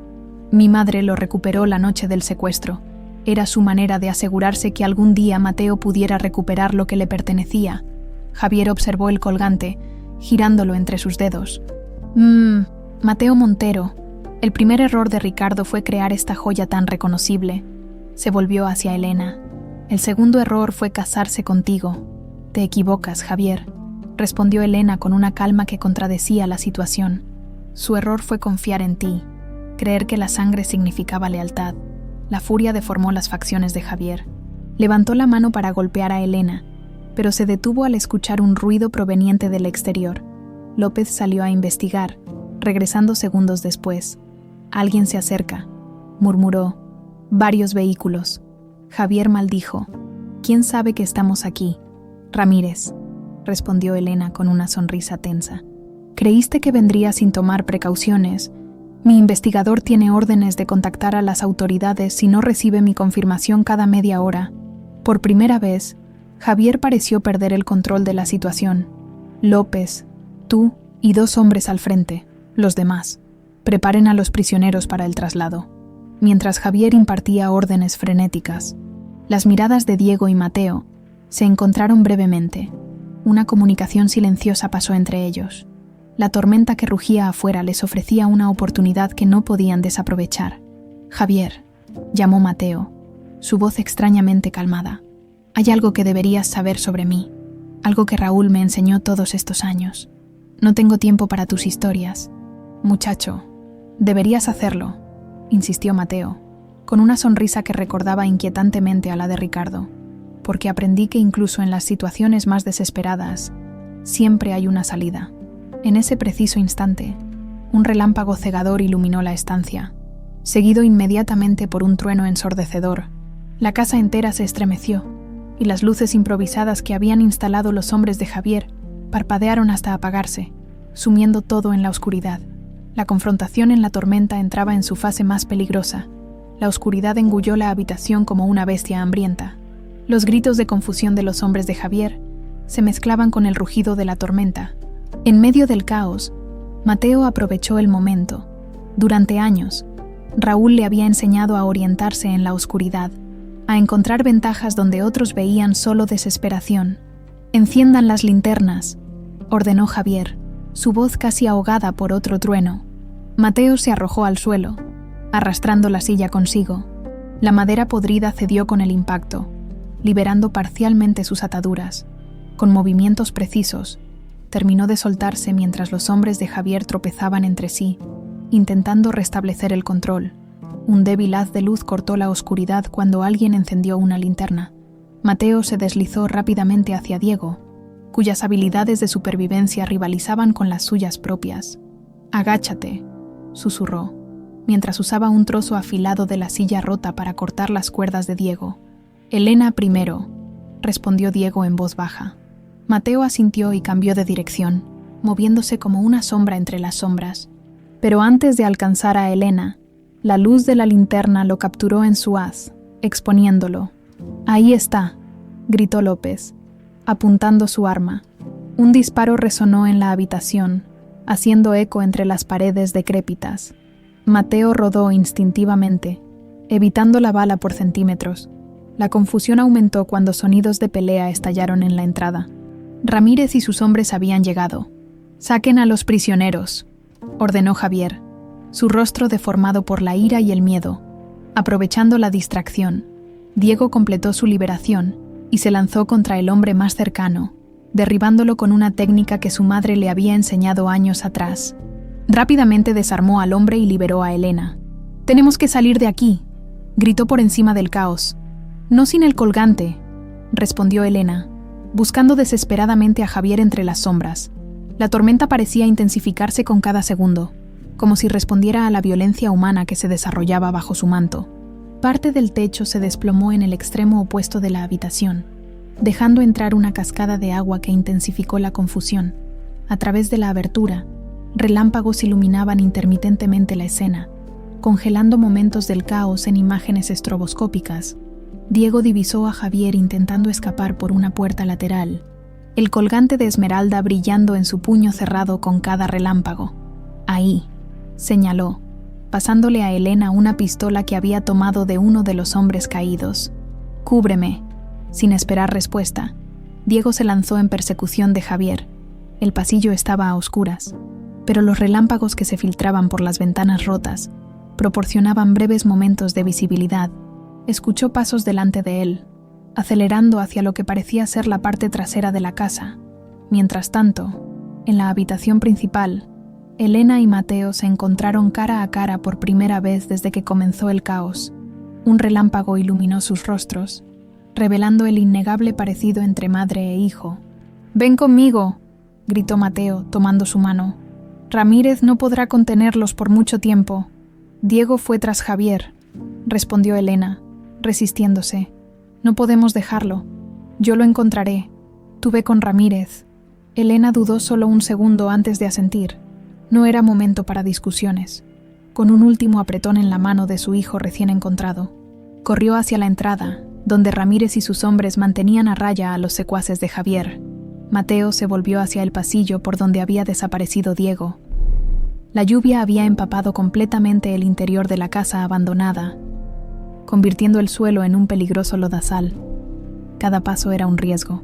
«Mi madre lo recuperó la noche del secuestro. Era su manera de asegurarse que algún día Mateo pudiera recuperar lo que le pertenecía». Javier observó el colgante, girándolo entre sus dedos. Mateo Montero. El primer error de Ricardo fue crear esta joya tan reconocible». Se volvió hacia Elena. «El segundo error fue casarse contigo». «Te equivocas, Javier», respondió Elena con una calma que contradecía la situación. «Su error fue confiar en ti, creer que la sangre significaba lealtad». La furia deformó las facciones de Javier. Levantó la mano para golpear a Elena, pero se detuvo al escuchar un ruido proveniente del exterior. López salió a investigar, regresando segundos después. «Alguien se acerca», murmuró. «Varios vehículos». Javier maldijo. «¿Quién sabe que estamos aquí?» «Ramírez», respondió Elena con una sonrisa tensa. «Creíste que vendría sin tomar precauciones. Mi investigador tiene órdenes de contactar a las autoridades si no recibe mi confirmación cada media hora». Por primera vez, Javier pareció perder el control de la situación. «López, tú y 2 hombres al frente, los demás. Preparen a los prisioneros para el traslado». Mientras Javier impartía órdenes frenéticas, las miradas de Diego y Mateo se encontraron brevemente. Una comunicación silenciosa pasó entre ellos. La tormenta que rugía afuera les ofrecía una oportunidad que no podían desaprovechar. «Javier», llamó Mateo, su voz extrañamente calmada. «Hay algo que deberías saber sobre mí, algo que Raúl me enseñó todos estos años. No tengo tiempo para tus historias». «Muchacho, deberías hacerlo», insistió Mateo, con una sonrisa que recordaba inquietantemente a la de Ricardo, «porque aprendí que incluso en las situaciones más desesperadas, siempre hay una salida». En ese preciso instante, un relámpago cegador iluminó la estancia, seguido inmediatamente por un trueno ensordecedor. La casa entera se estremeció, y las luces improvisadas que habían instalado los hombres de Javier parpadearon hasta apagarse, sumiendo todo en la oscuridad. La confrontación en la tormenta entraba en su fase más peligrosa. La oscuridad engulló la habitación como una bestia hambrienta. Los gritos de confusión de los hombres de Javier se mezclaban con el rugido de la tormenta. En medio del caos, Mateo aprovechó el momento. Durante años, Raúl le había enseñado a orientarse en la oscuridad, a encontrar ventajas donde otros veían solo desesperación. «Enciendan las linternas», ordenó Javier, su voz casi ahogada por otro trueno. Mateo se arrojó al suelo, arrastrando la silla consigo. La madera podrida cedió con el impacto, liberando parcialmente sus ataduras. Con movimientos precisos, terminó de soltarse mientras los hombres de Javier tropezaban entre sí, intentando restablecer el control. Un débil haz de luz cortó la oscuridad cuando alguien encendió una linterna. Mateo se deslizó rápidamente hacia Diego, cuyas habilidades de supervivencia rivalizaban con las suyas propias. «Agáchate», susurró, mientras usaba un trozo afilado de la silla rota para cortar las cuerdas de Diego. «Elena primero», respondió Diego en voz baja. Mateo asintió y cambió de dirección, moviéndose como una sombra entre las sombras. Pero antes de alcanzar a Elena, la luz de la linterna lo capturó en su haz, exponiéndolo. «Ahí está», gritó López, apuntando su arma. Un disparo resonó en la habitación, haciendo eco entre las paredes decrépitas. Mateo rodó instintivamente, evitando la bala por centímetros. La confusión aumentó cuando sonidos de pelea estallaron en la entrada. Ramírez y sus hombres habían llegado. «Saquen a los prisioneros», ordenó Javier, su rostro deformado por la ira y el miedo. Aprovechando la distracción, Diego completó su liberación y se lanzó contra el hombre más cercano, derribándolo con una técnica que su madre le había enseñado años atrás. Rápidamente desarmó al hombre y liberó a Elena. «Tenemos que salir de aquí», gritó por encima del caos. «No sin el colgante», respondió Elena, buscando desesperadamente a Javier entre las sombras. La tormenta parecía intensificarse con cada segundo, como si respondiera a la violencia humana que se desarrollaba bajo su manto. Parte del techo se desplomó en el extremo opuesto de la habitación, dejando entrar una cascada de agua que intensificó la confusión. A través de la abertura, relámpagos iluminaban intermitentemente la escena, congelando momentos del caos en imágenes estroboscópicas. Diego divisó a Javier intentando escapar por una puerta lateral, el colgante de esmeralda brillando en su puño cerrado con cada relámpago. «Ahí», señaló, pasándole a Elena una pistola que había tomado de uno de los hombres caídos. «Cúbreme». Sin esperar respuesta, Diego se lanzó en persecución de Javier. El pasillo estaba a oscuras, pero los relámpagos que se filtraban por las ventanas rotas proporcionaban breves momentos de visibilidad. Escuchó pasos delante de él, acelerando hacia lo que parecía ser la parte trasera de la casa. Mientras tanto, en la habitación principal, Elena y Mateo se encontraron cara a cara por primera vez desde que comenzó el caos. Un relámpago iluminó sus rostros, revelando el innegable parecido entre madre e hijo. «¡Ven conmigo!», gritó Mateo, tomando su mano. «Ramírez no podrá contenerlos por mucho tiempo». «Diego fue tras Javier», respondió Elena, resistiéndose. «No podemos dejarlo. Yo lo encontraré. Tú ve con Ramírez». Elena dudó solo un segundo antes de asentir. No era momento para discusiones. Con un último apretón en la mano de su hijo recién encontrado, corrió hacia la entrada, donde Ramírez y sus hombres mantenían a raya a los secuaces de Javier. Mateo se volvió hacia el pasillo por donde había desaparecido Diego. La lluvia había empapado completamente el interior de la casa abandonada, convirtiendo el suelo en un peligroso lodazal. Cada paso era un riesgo.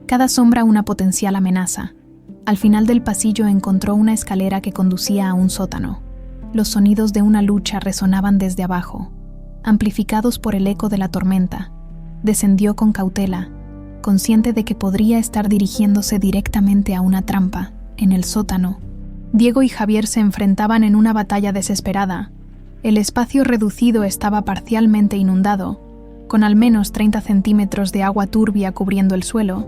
Cada sombra una potencial amenaza. Al final del pasillo encontró una escalera que conducía a un sótano. Los sonidos de una lucha resonaban desde abajo, amplificados por el eco de la tormenta. Descendió con cautela, consciente de que podría estar dirigiéndose directamente a una trampa. En el sótano, Diego y Javier se enfrentaban en una batalla desesperada. El espacio reducido estaba parcialmente inundado, con al menos 30 centímetros de agua turbia cubriendo el suelo.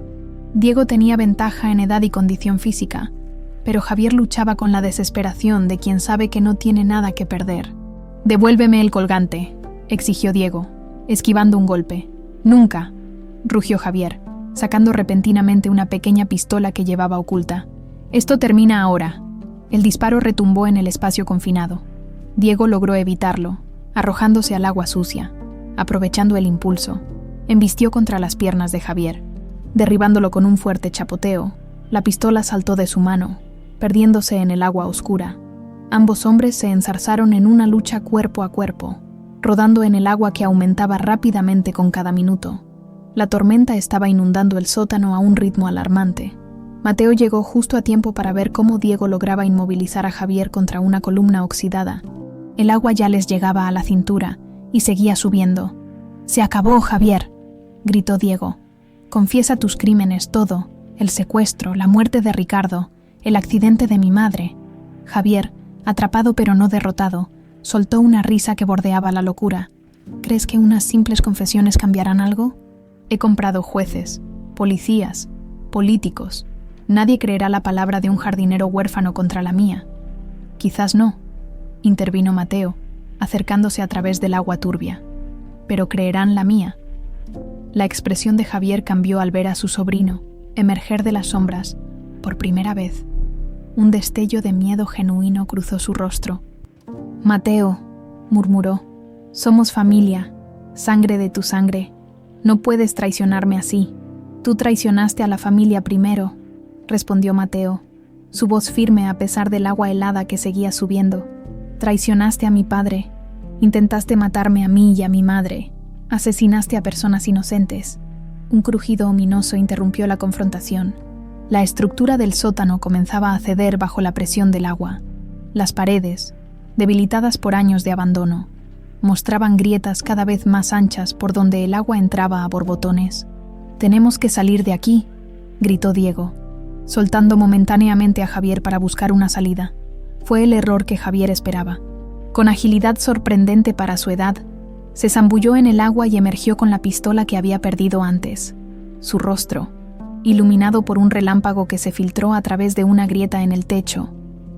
Diego tenía ventaja en edad y condición física, pero Javier luchaba con la desesperación de quien sabe que no tiene nada que perder. «Devuélveme el colgante», exigió Diego, esquivando un golpe. «Nunca», rugió Javier, sacando repentinamente una pequeña pistola que llevaba oculta. «Esto termina ahora». El disparo retumbó en el espacio confinado. Diego logró evitarlo, arrojándose al agua sucia. Aprovechando el impulso, embistió contra las piernas de Javier. Derribándolo con un fuerte chapoteo, la pistola saltó de su mano, perdiéndose en el agua oscura. Ambos hombres se enzarzaron en una lucha cuerpo a cuerpo, rodando en el agua que aumentaba rápidamente con cada minuto. La tormenta estaba inundando el sótano a un ritmo alarmante. Mateo llegó justo a tiempo para ver cómo Diego lograba inmovilizar a Javier contra una columna oxidada. El agua ya les llegaba a la cintura y seguía subiendo. «Se acabó, Javier», gritó Diego. «Confiesa tus crímenes, todo, el secuestro, la muerte de Ricardo, el accidente de mi madre». Javier, atrapado pero no derrotado, soltó una risa que bordeaba la locura. «¿Crees que unas simples confesiones cambiarán algo? He comprado jueces, policías, políticos. Nadie creerá la palabra de un jardinero huérfano contra la mía». «Quizás no», intervino Mateo, acercándose a través del agua turbia. «Pero creerán la mía». La expresión de Javier cambió al ver a su sobrino emerger de las sombras, por primera vez. Un destello de miedo genuino cruzó su rostro. «Mateo», murmuró, «somos familia, sangre de tu sangre. No puedes traicionarme así. Tú traicionaste a la familia primero», respondió Mateo, su voz firme a pesar del agua helada que seguía subiendo. «Traicionaste a mi padre. Intentaste matarme a mí y a mi madre. Asesinaste a personas inocentes». Un crujido ominoso interrumpió la confrontación. La estructura del sótano comenzaba a ceder bajo la presión del agua. Las paredes, debilitadas por años de abandono, mostraban grietas cada vez más anchas por donde el agua entraba a borbotones. «Tenemos que salir de aquí», gritó Diego, soltando momentáneamente a Javier para buscar una salida. Fue el error que Javier esperaba. Con agilidad sorprendente para su edad, se zambulló en el agua y emergió con la pistola que había perdido antes. Su rostro, iluminado por un relámpago que se filtró a través de una grieta en el techo,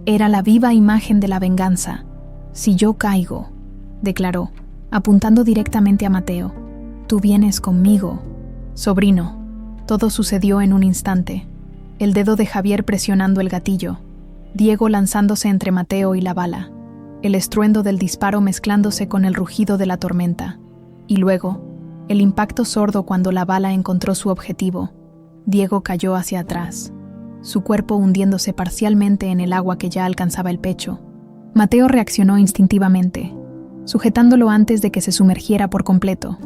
era la viva imagen de la venganza. «Si yo caigo», declaró, apuntando directamente a Mateo, «tú vienes conmigo, sobrino». Todo sucedió en un instante. El dedo de Javier presionando el gatillo, Diego lanzándose entre Mateo y la bala, el estruendo del disparo mezclándose con el rugido de la tormenta, y luego, el impacto sordo cuando la bala encontró su objetivo. Diego cayó hacia atrás, su cuerpo hundiéndose parcialmente en el agua que ya alcanzaba el pecho. Mateo reaccionó instintivamente, sujetándolo antes de que se sumergiera por completo.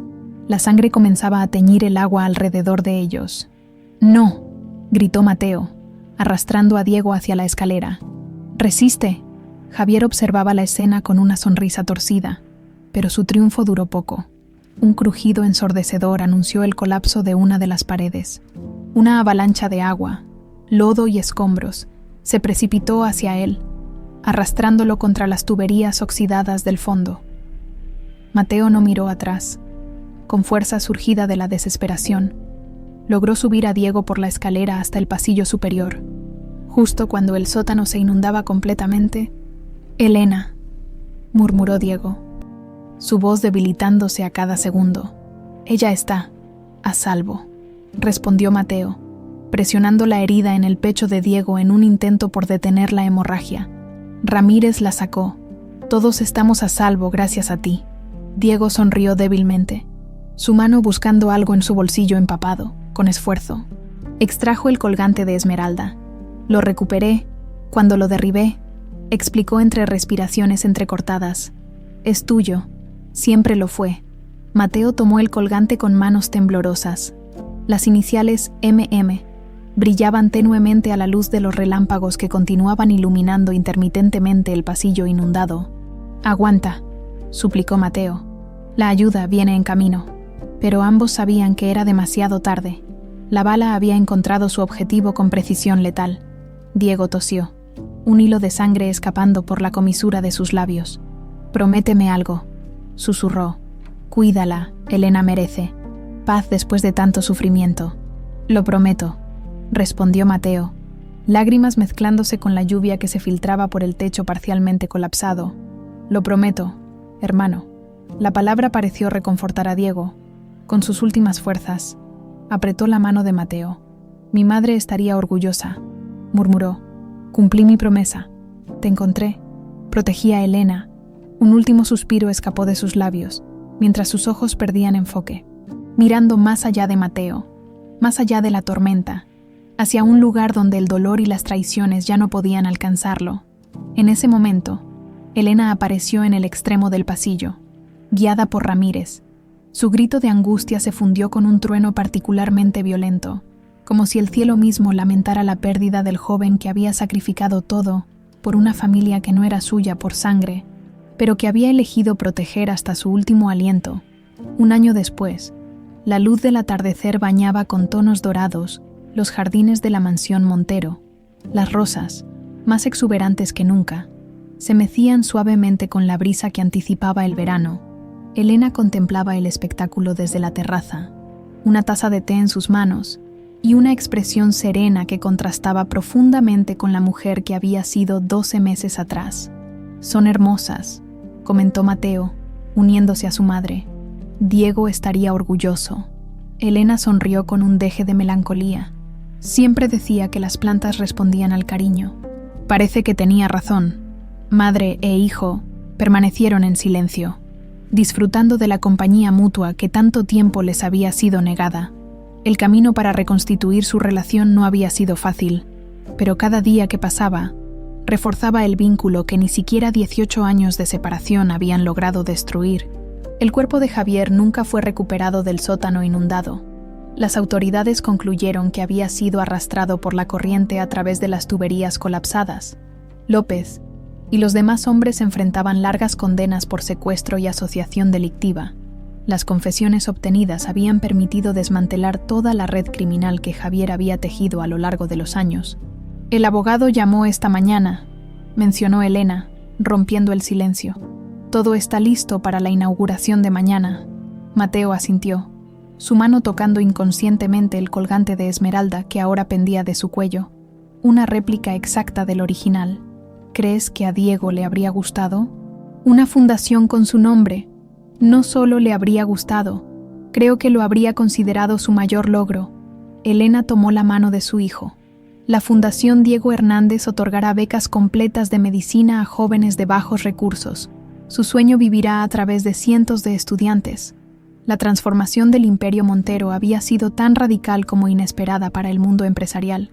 La sangre comenzaba a teñir el agua alrededor de ellos. «¡No!», gritó Mateo, arrastrando a Diego hacia la escalera. «¡Resiste!». Javier observaba la escena con una sonrisa torcida, pero su triunfo duró poco. Un crujido ensordecedor anunció el colapso de una de las paredes. Una avalancha de agua, lodo y escombros se precipitó hacia él, arrastrándolo contra las tuberías oxidadas del fondo. Mateo no miró atrás. con fuerza surgida de la desesperación, logró subir a Diego por la escalera hasta el pasillo superior. Justo cuando el sótano se inundaba completamente, «Elena», murmuró Diego, su voz debilitándose a cada segundo. «Ella está a salvo», respondió Mateo, presionando la herida en el pecho de Diego en un intento por detener la hemorragia. «Ramírez la sacó. Todos estamos a salvo gracias a ti». Diego sonrió débilmente, su mano buscando algo en su bolsillo empapado. Con esfuerzo, extrajo el colgante de esmeralda. «Lo recuperé cuando lo derribé», explicó entre respiraciones entrecortadas. «Es tuyo. Siempre lo fue». Mateo tomó el colgante con manos temblorosas. Las iniciales MM brillaban tenuemente a la luz de los relámpagos que continuaban iluminando intermitentemente el pasillo inundado. «Aguanta», suplicó Mateo. «La ayuda viene en camino». Pero ambos sabían que era demasiado tarde. La bala había encontrado su objetivo con precisión letal. Diego tosió, un hilo de sangre escapando por la comisura de sus labios. «Prométeme algo», susurró. «Cuídala, Elena merece. Paz después de tanto sufrimiento». «Lo prometo», respondió Mateo, lágrimas mezclándose con la lluvia que se filtraba por el techo parcialmente colapsado. «Lo prometo, hermano». La palabra pareció reconfortar a Diego. Con sus últimas fuerzas, apretó la mano de Mateo. «Mi madre estaría orgullosa», murmuró. «Cumplí mi promesa. Te encontré. Protegí a Elena». Un último suspiro escapó de sus labios, mientras sus ojos perdían enfoque, mirando más allá de Mateo, más allá de la tormenta, hacia un lugar donde el dolor y las traiciones ya no podían alcanzarlo. En ese momento, Elena apareció en el extremo del pasillo, guiada por Ramírez. Su grito de angustia se fundió con un trueno particularmente violento, como si el cielo mismo lamentara la pérdida del joven que había sacrificado todo por una familia que no era suya por sangre, pero que había elegido proteger hasta su último aliento. Un año después, la luz del atardecer bañaba con tonos dorados los jardines de la mansión Montero. Las rosas, más exuberantes que nunca, se mecían suavemente con la brisa que anticipaba el verano. Elena contemplaba el espectáculo desde la terraza, una taza de té en sus manos y una expresión serena que contrastaba profundamente con la mujer que había sido 12 meses atrás. «Son hermosas», comentó Mateo, uniéndose a su madre. «Diego estaría orgulloso». Elena sonrió con un deje de melancolía. Siempre decía que las plantas respondían al cariño. Parece que tenía razón. Madre e hijo permanecieron en silencio, disfrutando de la compañía mutua que tanto tiempo les había sido negada. El camino para reconstituir su relación no había sido fácil, pero cada día que pasaba reforzaba el vínculo que ni siquiera 18 años de separación habían logrado destruir. El cuerpo de Javier nunca fue recuperado del sótano inundado. Las autoridades concluyeron que había sido arrastrado por la corriente a través de las tuberías colapsadas. López y los demás hombres enfrentaban largas condenas por secuestro y asociación delictiva. Las confesiones obtenidas habían permitido desmantelar toda la red criminal que Javier había tejido a lo largo de los años. «El abogado llamó esta mañana», mencionó Elena, rompiendo el silencio. «Todo está listo para la inauguración de mañana». Mateo asintió, su mano tocando inconscientemente el colgante de esmeralda que ahora pendía de su cuello, una réplica exacta del original. ¿Crees que a Diego le habría gustado? Una fundación con su nombre. No solo le habría gustado, creo que lo habría considerado su mayor logro. Elena tomó la mano de su hijo. La Fundación Diego Hernández otorgará becas completas de medicina a jóvenes de bajos recursos. Su sueño vivirá a través de cientos de estudiantes. La transformación del Imperio Montero había sido tan radical como inesperada para el mundo empresarial.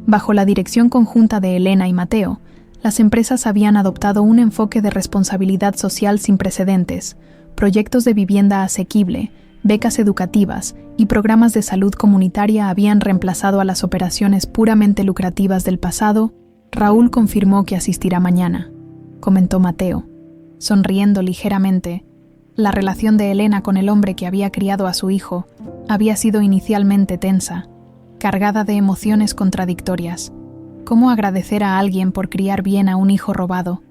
Bajo la dirección conjunta de Elena y Mateo, las empresas habían adoptado un enfoque de responsabilidad social sin precedentes, proyectos de vivienda asequible, becas educativas y programas de salud comunitaria habían reemplazado a las operaciones puramente lucrativas del pasado. Raúl confirmó que asistirá mañana, comentó Mateo, sonriendo ligeramente. La relación de Elena con el hombre que había criado a su hijo había sido inicialmente tensa, cargada de emociones contradictorias. ¿Cómo agradecer a alguien por criar bien a un hijo robado?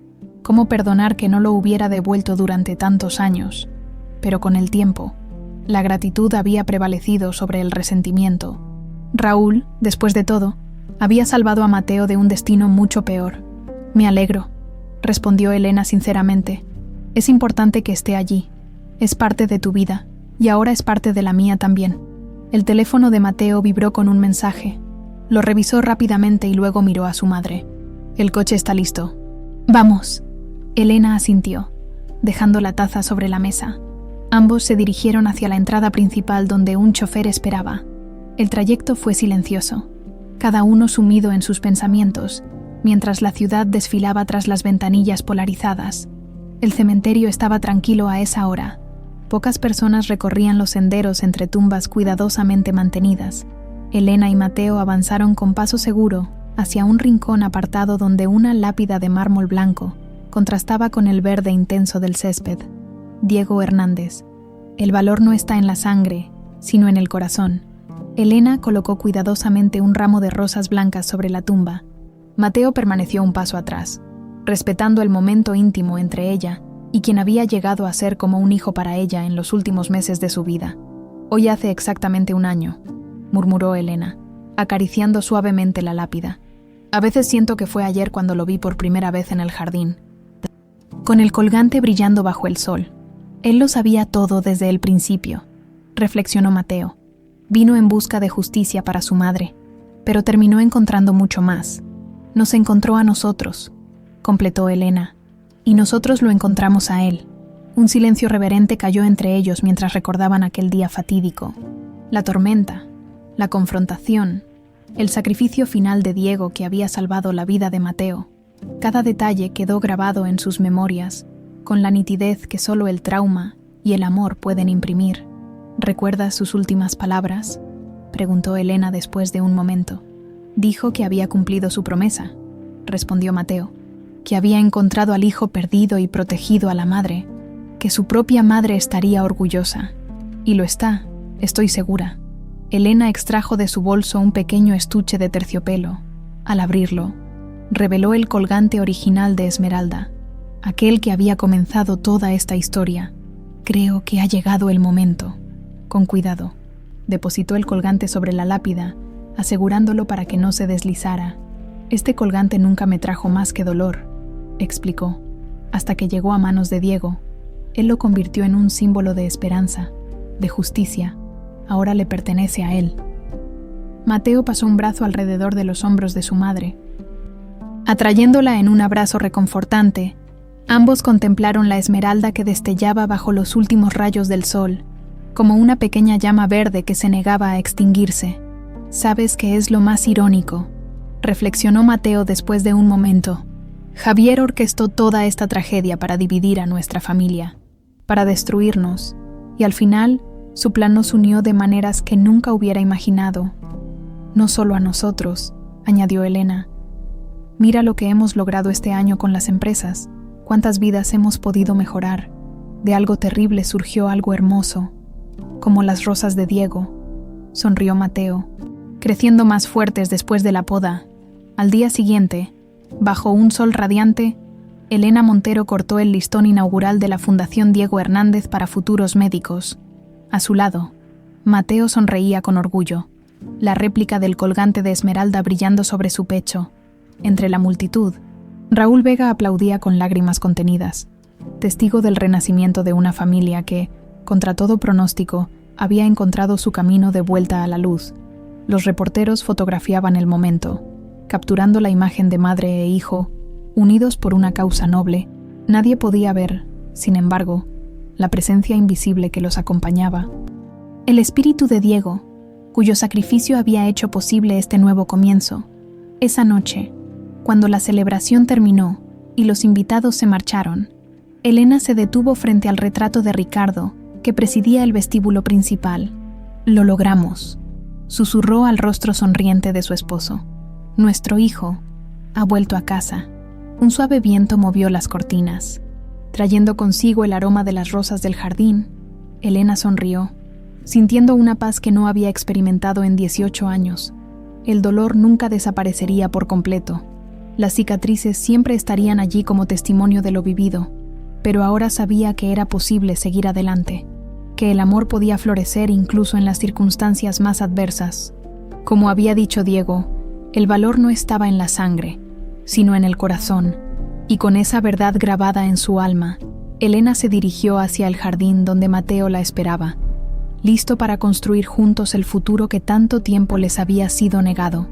¿Cómo perdonar que no lo hubiera devuelto durante tantos años? Pero con el tiempo, La gratitud había prevalecido sobre el resentimiento. Raúl, después de todo, había salvado a Mateo de un destino mucho peor. «Me alegro», respondió Elena sinceramente. «Es importante que esté allí. Es parte de tu vida, y ahora es parte de la mía también». El teléfono de Mateo vibró con un mensaje. Lo revisó rápidamente y luego miró a su madre. «El coche está listo». «Vamos». Elena asintió, dejando la taza sobre la mesa. Ambos se dirigieron hacia la entrada principal donde un chofer esperaba. El trayecto fue silencioso, cada uno sumido en sus pensamientos, mientras la ciudad desfilaba tras las ventanillas polarizadas. El cementerio estaba tranquilo a esa hora. Pocas personas recorrían los senderos entre tumbas cuidadosamente mantenidas. Elena y Mateo avanzaron con paso seguro hacia un rincón apartado donde una lápida de mármol blanco contrastaba con el verde intenso del césped. Diego Hernández. El valor no está en la sangre, sino en el corazón. Elena colocó cuidadosamente un ramo de rosas blancas sobre la tumba. Mateo permaneció un paso atrás, respetando el momento íntimo entre ella y quien había llegado a ser como un hijo para ella en los últimos meses de su vida. «Hoy hace exactamente un año», murmuró Elena, acariciando suavemente la lápida. «A veces siento que fue ayer cuando lo vi por primera vez en el jardín». Con el colgante brillando bajo el sol. Él lo sabía todo desde el principio, reflexionó Mateo. Vino en busca de justicia para su madre, pero terminó encontrando mucho más. Nos encontró a nosotros, completó Elena, y nosotros lo encontramos a él. Un silencio reverente cayó entre ellos mientras recordaban aquel día fatídico. La tormenta, la confrontación, el sacrificio final de Diego que había salvado la vida de Mateo. Cada detalle quedó grabado en sus memorias, con la nitidez que solo el trauma y el amor pueden imprimir. «¿Recuerdas sus últimas palabras?», preguntó Elena después de un momento. «Dijo que había cumplido su promesa», respondió Mateo, «que había encontrado al hijo perdido y protegido a la madre, que su propia madre estaría orgullosa. Y lo está, estoy segura». Elena extrajo de su bolso un pequeño estuche de terciopelo. Al abrirlo, reveló el colgante original de Esmeralda, aquel que había comenzado toda esta historia. «Creo que ha llegado el momento». Con cuidado, depositó el colgante sobre la lápida, asegurándolo para que no se deslizara. «Este colgante nunca me trajo más que dolor», explicó, hasta que llegó a manos de Diego. Él lo convirtió en un símbolo de esperanza, de justicia. Ahora le pertenece a él. Mateo pasó un brazo alrededor de los hombros de su madre. Atrayéndola en un abrazo reconfortante, ambos contemplaron la esmeralda que destellaba bajo los últimos rayos del sol, como una pequeña llama verde que se negaba a extinguirse. «¿Sabes qué es lo más irónico?», reflexionó Mateo después de un momento. «Javier orquestó toda esta tragedia para dividir a nuestra familia, para destruirnos, y al final su plan nos unió de maneras que nunca hubiera imaginado. No solo a nosotros», añadió Elena. «Mira lo que hemos logrado este año con las empresas, cuántas vidas hemos podido mejorar. De algo terrible surgió algo hermoso, como las rosas de Diego», sonrió Mateo, creciendo más fuertes después de la poda. Al día siguiente, bajo un sol radiante, Elena Montero cortó el listón inaugural de la Fundación Diego Hernández para futuros médicos. A su lado, Mateo sonreía con orgullo, la réplica del colgante de esmeralda brillando sobre su pecho. Entre la multitud, Raúl Vega aplaudía con lágrimas contenidas, testigo del renacimiento de una familia que, contra todo pronóstico, había encontrado su camino de vuelta a la luz. Los reporteros fotografiaban el momento, capturando la imagen de madre e hijo, unidos por una causa noble. Nadie podía ver, sin embargo, la presencia invisible que los acompañaba. El espíritu de Diego, cuyo sacrificio había hecho posible este nuevo comienzo. Esa noche, cuando la celebración terminó y los invitados se marcharon, Elena se detuvo frente al retrato de Ricardo, que presidía el vestíbulo principal. «Lo logramos», susurró al rostro sonriente de su esposo. «Nuestro hijo ha vuelto a casa». Un suave viento movió las cortinas, trayendo consigo el aroma de las rosas del jardín. Elena sonrió, sintiendo una paz que no había experimentado en 18 años. El dolor nunca desaparecería por completo. Las cicatrices siempre estarían allí como testimonio de lo vivido, pero ahora sabía que era posible seguir adelante. que el amor podía florecer incluso en las circunstancias más adversas. Como había dicho Diego, el valor no estaba en la sangre, sino en el corazón, y con esa verdad grabada en su alma, Elena se dirigió hacia el jardín donde Mateo la esperaba, listo para construir juntos el futuro que tanto tiempo les había sido negado.